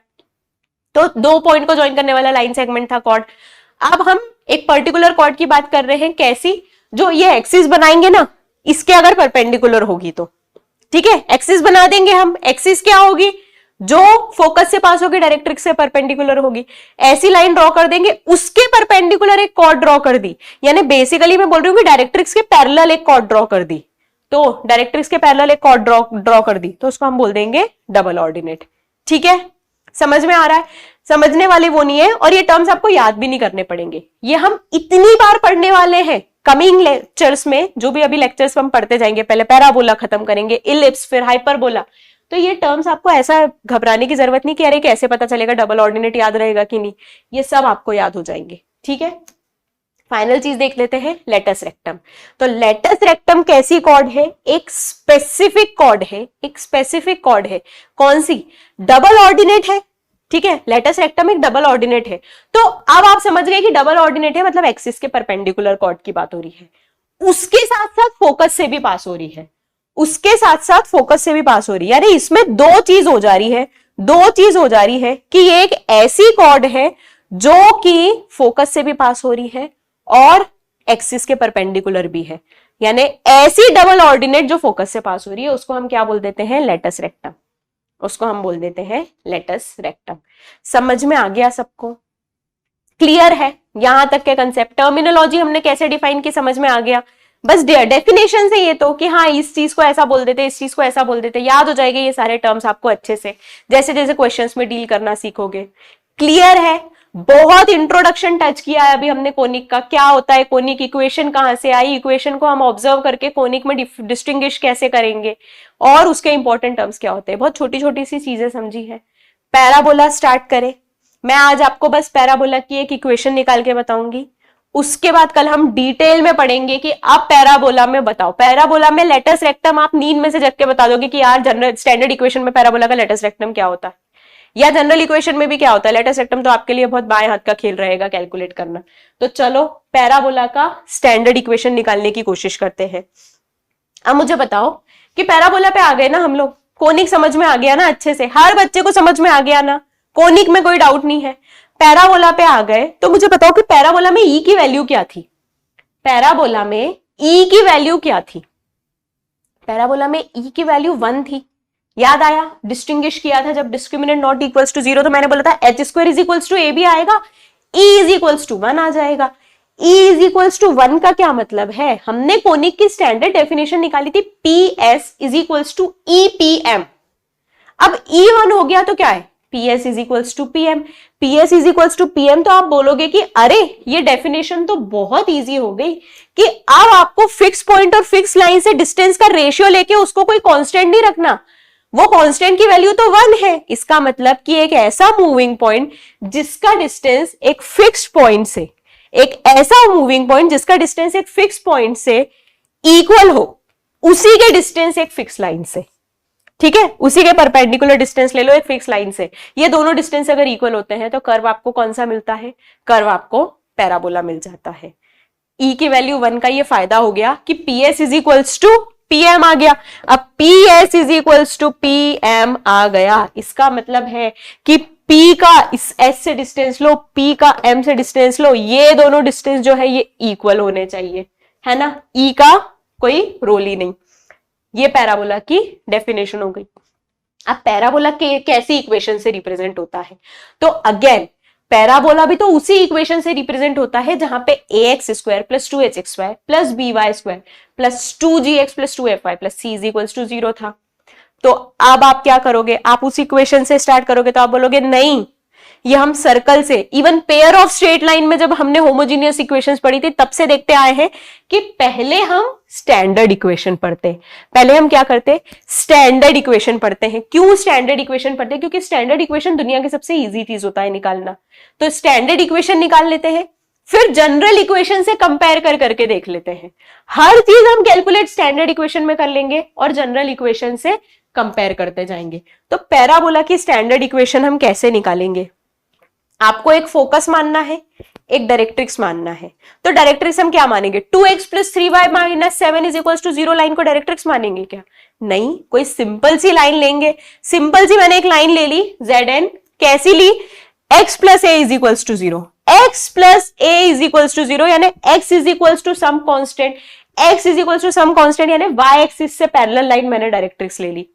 तो दो पॉइंट को ज्वाइन करने वाला लाइन सेगमेंट था कॉर्ड। अब हम एक पर्टिकुलर कॉर्ड की बात कर रहे हैं, कैसी? जो ये एक्सिस बनाएंगे ना, इसके अगर परपेंडिकुलर होगी तो। ठीक है, एक्सिस बना देंगे हम, एक्सिस क्या होगी? जो फोकस से पास होगी, डायरेक्ट्रिक्स से परपेंडिकुलर होगी। ऐसी लाइन ड्रॉ कर देंगे, उसके परपेंडिकुलर एक कॉर्ड ड्रॉ कर दी, यानी बेसिकली मैं बोल रही हूँ कि डायरेक्ट्रिक्स के पैरेलल एक कॉर्ड ड्रॉ कर दी। तो डायरेक्ट्रिक्स के पैरेलल एक कॉर्ड ड्रॉ कर दी तो उसको हम बोल देंगे डबल ऑर्डिनेट। ठीक है, समझ में आ रहा है? समझने वाले वो नहीं है, और ये टर्म्स आपको याद भी नहीं करने पड़ेंगे, ये हम इतनी बार पढ़ने वाले हैं कमिंग लेक्चर्स में। जो भी अभी लेक्चर्स हम पढ़ते जाएंगे, पहले पैराबोला खत्म करेंगे, इलिप्स, फिर हाइपरबोला। तो ये टर्म्स आपको ऐसा घबराने की जरूरत नहीं कि अरे कैसे पता चलेगा डबल ऑर्डिनेट याद रहेगा कि नहीं, ये सब आपको याद हो जाएंगे। ठीक है, फाइनल चीज देख लेते हैं, लेटस रेक्टम। तो लेटस रेक्टम कैसी कॉर्ड है? एक स्पेसिफिक कॉर्ड है, एक स्पेसिफिक कॉर्ड है। कौन सी? डबल ऑर्डिनेट है। ठीक है, लेटस रेक्टम एक डबल ऑर्डिनेट है। तो अब आप समझ गए कि डबल ऑर्डिनेट है मतलब एक्सिस के परपेंडिकुलर कॉर्ड की बात हो रही है, उसके साथ साथ फोकस से भी पास हो रही है, उसके साथ साथ फोकस से भी पास हो रही है। यानी इसमें दो चीज हो जा रही है, दो चीज हो जा रही है कि ये एक ऐसी कॉर्ड है जो कि फोकस से भी पास हो रही है और एक्सिस के परपेंडिकुलर भी है। यानी ऐसी डबल ऑर्डिनेट जो फोकस से पास हो रही है उसको हम क्या बोल देते हैं? Latus rectum. उसको हम बोल देते हैं लेटस रेक्टम। समझ में आ गया सबको? क्लियर है यहां तक के कंसेप्ट? टर्मिनोलॉजी हमने कैसे डिफाइन की समझ में आ गया? बस डेफिनेशन से ये तो कि हाँ इस चीज को ऐसा बोल देते, इस चीज को ऐसा बोल देते, याद हो जाएगा ये सारे टर्म्स आपको अच्छे से, जैसे जैसे क्वेश्चंस में डील करना सीखोगे। क्लियर है? बहुत इंट्रोडक्शन टच किया है अभी हमने कोनिक का, क्या होता है कोनिक, इक्वेशन कहां से आई, इक्वेशन को हम ऑब्जर्व करके कोनिक में डिस्टिंग्विश कैसे करेंगे और उसके इंपॉर्टेंट टर्म्स क्या होते हैं। बहुत छोटी छोटी सी चीजें समझी है। पैराबोला स्टार्ट करें। मैं आज आपको बस पैराबोला की एक इक्वेशन निकाल के बताऊंगी, उसके बाद कल हम डिटेल में पढ़ेंगे कि आप पैराबोला में बताओ, पैराबोला में लेटस रेक्टम आप नींद में से जग के बता दोगे कि यार जनरल स्टैंडर्ड इक्वेशन में पैराबोला का लेटस रेक्टम क्या होता है, या जनरल इक्वेशन में भी क्या होता है। लेटस रेक्टम तो आपके लिए बहुत बाएं हाथ का खेल रहेगा कैलकुलेट करना। तो चलो पैराबोला का स्टैंडर्ड इक्वेशन निकालने की कोशिश करते हैं। अब मुझे बताओ कि पैराबोला पे आ गए ना हम लोग, कोनिक समझ में आ गया ना अच्छे से, हर बच्चे को समझ में आ गया ना, कोनिक में कोई डाउट नहीं है। पैराबोला पे आ गए तो मुझे बताओ कि पैराबोला में ई की वैल्यू क्या थी? पैराबोला में ई की वैल्यू क्या थी? पैराबोला में ई की वैल्यू 1 थी। याद आया, डिस्टिंग्विश किया था जब डिस्क्रिमिनेंट नॉट इक्वल्स टू 0, तो मैंने बोला था h square is equals to a भी आएगा, ई इज इक्वल्स टू 1 आ जाएगा। ई इज इक्वल्स टू 1 का क्या मतलब है? हमने कोनिक की स्टैंडर्ड डेफिनेशन निकाली थी, P S is equals to E P M. अब ई 1 हो गया तो क्या है? P S is equals to P M. P S is equals to P M, तो आप बोलोगे कि अरे ये डेफिनेशन तो बहुत इजी हो गई कि अब आपको फिक्स पॉइंट और फिक्स लाइन से डिस्टेंस का रेशियो लेके उसको कोई कांस्टेंट नहीं रखना, वो कांस्टेंट की वैल्यू तो 1 है। इसका मतलब कि एक ऐसा मूविंग पॉइंट जिसका डिस्टेंस एक फिक्स पॉइंट से, एक ऐसा मूविंग पॉइंट जिसका डिस्टेंस एक फिक्स पॉइंट से इक्वल हो, उसी के डिस्टेंस एक फिक्स लाइन से, ठीक है, उसी के परपेंडिकुलर डिस्टेंस ले लो एक फिक्स लाइन से। ये दोनों डिस्टेंस अगर इक्वल होते हैं तो कर्व आपको कौन सा मिलता है? कर्व आपको पैराबोला मिल जाता है। ई की वैल्यू 1 का ये फायदा हो गया कि p S is equals to P m आ गया। अब p S is equals to P m आ गया, इसका मतलब है कि P का इस S से डिस्टेंस लो, P का M से डिस्टेंस लो, ये दोनों डिस्टेंस जो है ये इक्वल होने चाहिए, है ना। E का कोई रोल ही नहीं। ये पैराबोला की डेफिनेशन हो गई। अब पैराबोला के कैसी इक्वेशन से रिप्रेजेंट होता है? तो अगेन पैराबोला भी तो उसी इक्वेशन से रिप्रेजेंट होता है जहां पे ax square plus 2hx plus by square plus 2gx plus 2fy plus c is equals to 0 था। तो अब आप क्या करोगे? आप उस इक्वेशन से स्टार्ट करोगे तो आप बोलोगे नहीं, ये हम सर्कल से, even pair of straight line में जब हमने होमोजीनियस इक्वेशंस पढ़ी थी तब से देखते आए हैं कि पहले हम स्टैंडर्ड इक्वेशन पढ़ते हैं। पहले हम क्या करते? स्टैंडर्ड इक्वेशन पढ़ते हैं। क्यों स्टैंडर्ड इक्वेशन पढ़ते हैं? क्योंकि स्टैंडर्ड इक्वेशन दुनिया की सबसे इजी चीज होता है निकालना। तो स्टैंडर्ड इक्वेशन निकाल लेते हैं, फिर जनरल इक्वेशन से कंपेयर कर करके देख लेते हैं। हर चीज हम कैलकुलेट स्टैंडर्ड इक्वेशन में कर लेंगे और जनरल इक्वेशन से कंपेयर करते जाएंगे। तो पैराबोला की स्टैंडर्ड इक्वेशन हम कैसे निकालेंगे? आपको एक फोकस मानना है, एक डायरेक्ट्रिक्स मानना है। तो डायरेक्ट्रिक्स हम क्या मानेंगे? 2x plus 3y minus 7 is equal to 0 line को डायरेक्ट्रिक्स मानेंगे क्या? नहीं, कोई सिंपल सी लाइन लेंगे। सिंपल सी मैंने एक लाइन ले ली Zn, कैसी ली? x plus a is equal to 0, x plus a is equal to 0 यानी x is equal to some constant, x is equal to some constant यानी y एक्सिस से पैरेलल लाइन मैंने डायरेक्ट्रिक्स ले ली,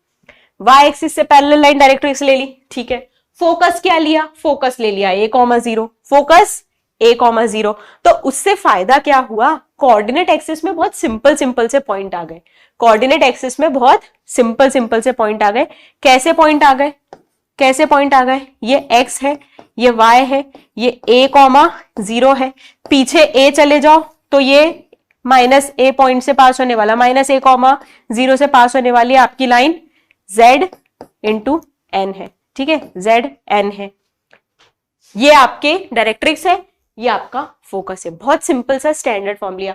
y axis से parallel line directrix ले ली, ठीक है। Focus क्या लिया? फोकस ले लिया a,0, फोकस a,0। तो उससे फायदा क्या हुआ? कोऑर्डिनेट एक्सिस में बहुत सिंपल से पॉइंट आ गए। कोऑर्डिनेट एक्सिस में बहुत सिंपल से पॉइंट आ गए। कैसे पॉइंट आ गए? कैसे पॉइंट आ गए? ये x है, ये y है, ये a,0 है। पीछे a चले जाओ तो ये माइनस a पॉइंट से पास होने वाला, माइनस a,0 से पास होने वाली आपकी लाइन z इंटू n है, ठीक है, Zn है। ये आपके डायरेक्ट्रिक्स है, ये आपका फोकस है। बहुत सिंपल सा स्टैंडर्ड फॉर्म लिया।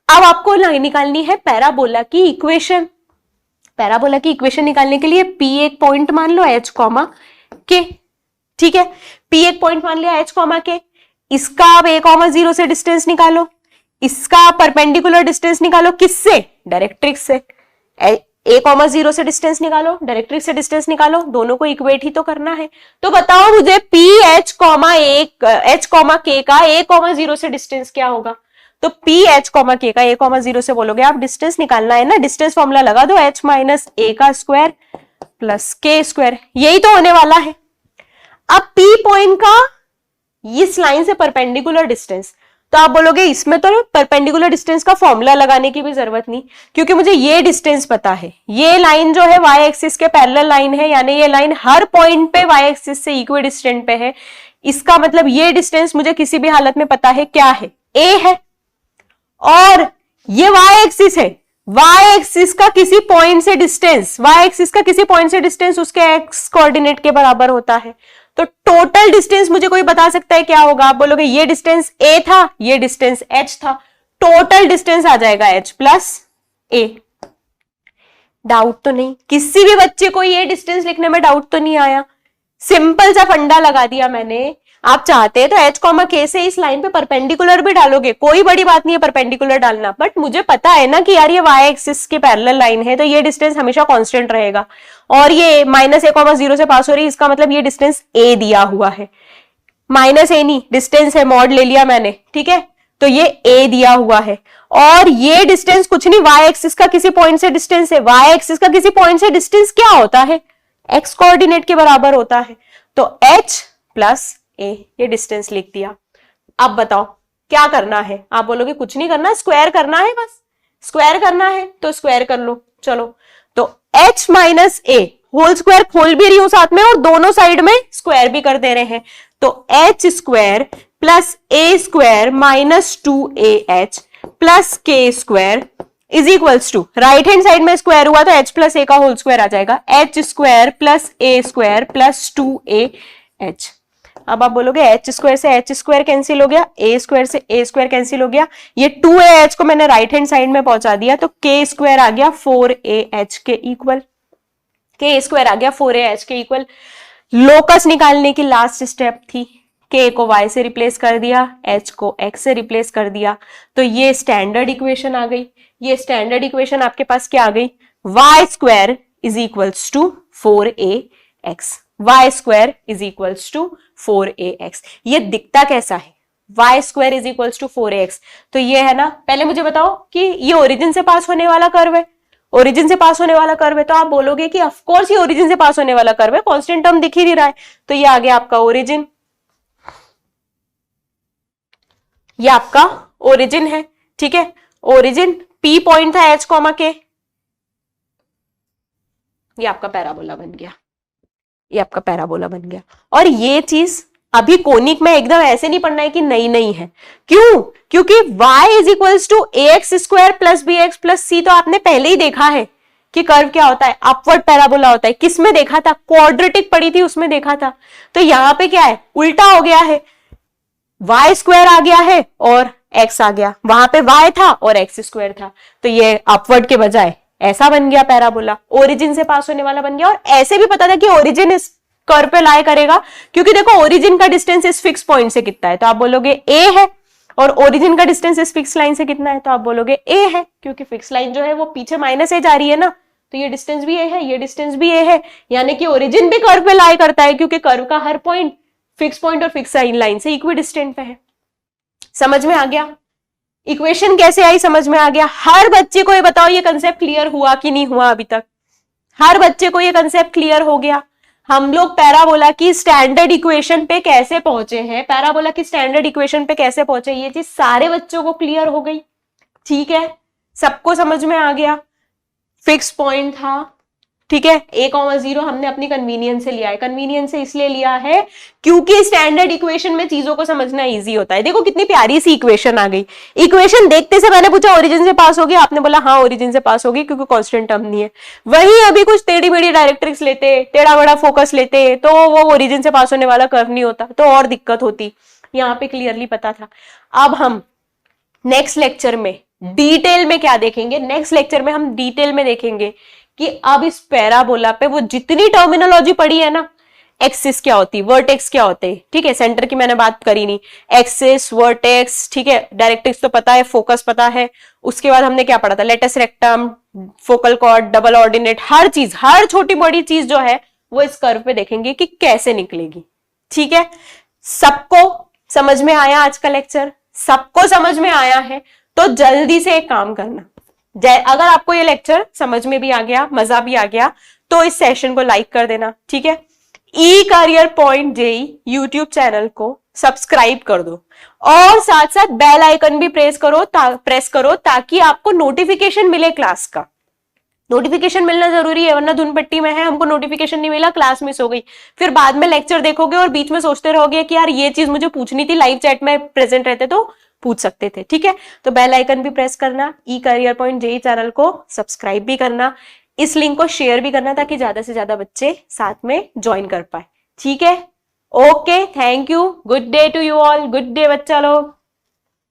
अब आपको लाइन निकालनी है पैराबोला की इक्वेशन। पैराबोला की इक्वेशन निकालने के लिए P एक पॉइंट मान लो h, k, ठीक है। P एक पॉइंट मान लिया h, k। इसका आप a,0 से डिस्टेंस निकालो, इसका परपेंडिकुलर डिस्टेंस निकालो, किससे? डायरेक्ट्रिक्स से। a,0 से डिस्टेंस निकालो, डायरेक्ट्रिक्स से डिस्टेंस निकालो, दोनों को इक्वेट ही तो करना है। तो बताओ मुझे P h, k का a,0 से डिस्टेंस क्या होगा? तो P h, k का a,0 से बोलोगे आप डिस्टेंस निकालना है ना, डिस्टेंस फॉर्मूला लगा दो, h माइनस a का स्क्वायर प्लस k स्क्वायर, यही तो होने वाला है। अब P पॉइंट का इस लाइन से परपेंडिकुलर डिस्टेंस, तो आप बोलोगे इसमें तो परपेंडिकुलर डिस्टेंस का फॉर्मूला लगाने की भी जरूरत नहीं, क्योंकि मुझे ये डिस्टेंस पता है। ये लाइन जो है y एक्सिस के पैरेलल लाइन है, यानी ये लाइन हर पॉइंट पे y एक्सिस से इक्वी डिस्टेंट पे है। इसका मतलब ये डिस्टेंस मुझे किसी भी हालत में पता है क्या है, a है, और ये y एक्सिस है। y एक्सिस का किसी पॉइंट से डिस्टेंस, y एक्सिस का किसी पॉइंट से डिस्टेंस उसके x कोऑर्डिनेट के बराबर होता है। तो टोटल डिस्टेंस मुझे कोई बता सकता है क्या होगा? आप बोलोगे ये डिस्टेंस a था, ये डिस्टेंस h था, टोटल डिस्टेंस आ जाएगा h प्लस a। डाउट तो नहीं? किसी भी बच्चे को ये डिस्टेंस लिखने में डाउट तो नहीं आया? सिंपल सा फंडा लगा दिया मैंने। आप चाहते हैं तो h, k से इस लाइन पे परपेंडिकुलर भी डालोगे, कोई बड़ी बात नहीं है परपेंडिकुलर डालना, बट मुझे पता है ना कि यार ये y एक्सिस के पैरेलल लाइन है, तो ये डिस्टेंस हमेशा कांस्टेंट रहेगा, और ये माइनस a,0 से पास हो रही है, इसका मतलब ये डिस्टेंस a दिया हुआ है। माइनस ए नहीं, डिस्टेंस है, मॉड ले लिया मैंने, ठीक है। तो ये a दिया हुआ है और ये डिस्टेंस कुछ नहीं, y एक्सिस का किसी पॉइंट से डिस्टेंस है। y एक्सिस का किसी पॉइंट से डिस्टेंस क्या होता है? x कोऑर्डिनेट के बराबर होता है। तो h प्लस a, ये डिस्टेंस लिख दिया। अब बताओ क्या करना है? आप बोलोगे कुछ नहीं करना, स्क्वायर करना है, बस स्क्वायर करना है तो स्क्वायर कर लो। चलो, तो h माइनस ए होल स्क्वायर खोल भी रही हूं साथ में और दोनों साइड में स्क्वायर भी कर दे रहे हैं। तो h square plus A square minus 2ah plus के square is equals to, right hand side में स्क्वायर हुआ तो h प्लस ए का होल स्क्वायर आ जाएगा, h square plus A square plus 2ah। अब आप बोलोगे h स्क्वायर से h स्क्वायर कैंसिल हो गया, a स्क्वायर से a स्क्वायर कैंसिल हो गया, ये 2ah को मैंने राइट हैंड साइड में पहुंचा दिया तो k स्क्वायर आ गया 4ah के इक्वल, k स्क्वायर आ गया 4ah के इक्वल। लोकस निकालने की लास्ट स्टेप थी, k को y से रिप्लेस कर दिया, h को x से रिप्लेस कर दिया, तो ये स्टैंडर्ड इक्वेशन आ गई। ये स्टैंडर्ड इक्वेशन आपके पास क्या आ गई? y square is equals to 4ax, y square is equals to 4ax। ये दिखता कैसा है? y square is equals to 4ax, तो ये है ना। पहले मुझे बताओ कि ये ओरिजिन से पास होने वाला कर्व है, ओरिजिन से पास होने वाला कर्व है, तो आप बोलोगे कि ऑफ कोर्स ये ओरिजिन से पास होने वाला कर्व है, कांस्टेंट टर्म दिख ही नहीं रहा है। तो ये आ गया आपका ओरिजिन, ये आपका ओरिजिन है, ठीक है। ओरिजिन P पॉइंट था h कॉमा के, ये आपका पैराबोला बन गया, ये आपका पैराबोला बन गया। और ये चीज अभी कोनिक में एकदम ऐसे नहीं पढ़ना है कि नहीं है। क्यों? क्योंकि y is equals to ax square plus bx plus c तो आपने पहले ही देखा है कि कर्व क्या होता है, अपवर्ड पैराबोला होता है। किस में देखा था? क्वाड्रेटिक पढ़ी थी उसमें देखा था। तो यहां पे क्या है? उल्टा हो गया है, y स्क्वायर आ गया है और x आ गया, वहां पे y था और x स्क्वायर था, तो ये अपवर्ड के बजाय ऐसा बन गया पैराबोला, ओरिजिन से पास होने वाला बन गया। और ऐसे भी पता था कि ओरिजिन इस कर्व पे लाई करेगा, क्योंकि देखो ओरिजिन का डिस्टेंस इस फिक्स पॉइंट से कितना है, तो आप बोलोगे a है, और ओरिजिन का डिस्टेंस इस फिक्स लाइन से कितना है, तो आप बोलोगे a है, क्योंकि फिक्स लाइन जो है वो पीछे माइनस a जा रही है ना, तो ये डिस्टेंस भी a है, ये डिस्टेंस भी a है, यानी कि ओरिजिन भी कर्व पे लाई करता है, क्योंकि कर्व का हर पॉइंट फिक्स पॉइंट और फिक्स लाइन से इक्वी डिस्टेंट पे है। समझ में आ गया? इक्वेशन कैसे आई समझ में आ गया? हर बच्चे को ये बताओ, ये कंसेप्ट क्लियर हुआ कि नहीं हुआ अभी तक? हर बच्चे को ये कंसेप्ट क्लियर हो गया? हम लोग पैराबोला की स्टैंडर्ड इक्वेशन पे कैसे पहुंचे हैं, पैराबोला की स्टैंडर्ड इक्वेशन पे कैसे पहुंचे, ये चीज सारे बच्चों को क्लियर हो गई, ठीक है। सबको समझ में आ गया? फिक्स पॉइंट था, ठीक है। a,0 हमने अपनी कन्वीनियंस से लिया है। कन्वीनियंस से इसलिए लिया है क्योंकि स्टैंडर्ड इक्वेशन में चीजों को समझना इजी होता है। देखो कितनी प्यारी सी इक्वेशन आ गई। इक्वेशन देखते से मैंने पूछा ओरिजिन से पास होगी, आपने बोला हाँ ओरिजिन से पास होगी क्योंकि कांस्टेंट टर्म नहीं है। वहीं अभी कुछ टेढ़ी मेढ़ी डायरेक्ट्रिक्स लेते, टेढ़ा बड़ा फोकस लेते, तो वो ओरिजिन से पास होने वाला कर्व नहीं होता, तो और दिक्कत होती। यहाँ पे क्लियरली पता था। अब हम नेक्स्ट लेक्चर में डिटेल में क्या देखेंगे, नेक्स्ट लेक्चर में हम डिटेल में देखेंगे कि अब इस पैराबोला पे वो जितनी टर्मिनोलॉजी पढ़ी है ना, एक्सिस क्या होती, वर्टेक्स क्या होते हैं, ठीक है। सेंटर की मैंने बात करी नहीं, एक्सिस, वर्टेक्स, ठीक है। डायरेक्ट्रिक्स तो पता है, फोकस पता है। उसके बाद हमने क्या पढ़ा था, latus rectum, focal chord, double ordinate, हर चीज, हर छोटी बड़ी चीज जो है वो इस कर्व पे देखेंगे कि कैसे निकलेगी, ठीक है। सबको समझ में आया आज का लेक्चर? सबको समझ में आया है तो जल्दी से एक काम करना, अगर आपको ये लेक्चर समझ में भी आ गया, मजा भी आ गया, तो इस सेशन को लाइक कर देना, ठीक है। E career point JEE YouTube channel को सब्सक्राइब कर दो और साथ साथ बेल आइकन भी प्रेस करो ताकि आपको नोटिफिकेशन मिले क्लास का। नोटिफिकेशन मिलना जरूरी है, वरना धुन पट्टी में है, हमको नोटिफिकेशन नहीं मिला, क्लास मिस हो गई, फिर बाद में लेक्चर देखोगे और बीच में सोचते रहोगे कि यार ये चीज मुझे पूछनी थी, लाइव चैट में प्रेजेंट रहते तो पूछ सकते थे, ठीक है। तो बेल आइकन भी प्रेस करना, ई करियर पॉइंट जेई चैनल को सब्सक्राइब भी करना, इस लिंक को शेयर भी करना ताकि ज्यादा से ज्यादा बच्चे साथ में ज्वाइन कर पाए, ठीक है। Okay, thank you, good day to you all, good day बच्चा लोग।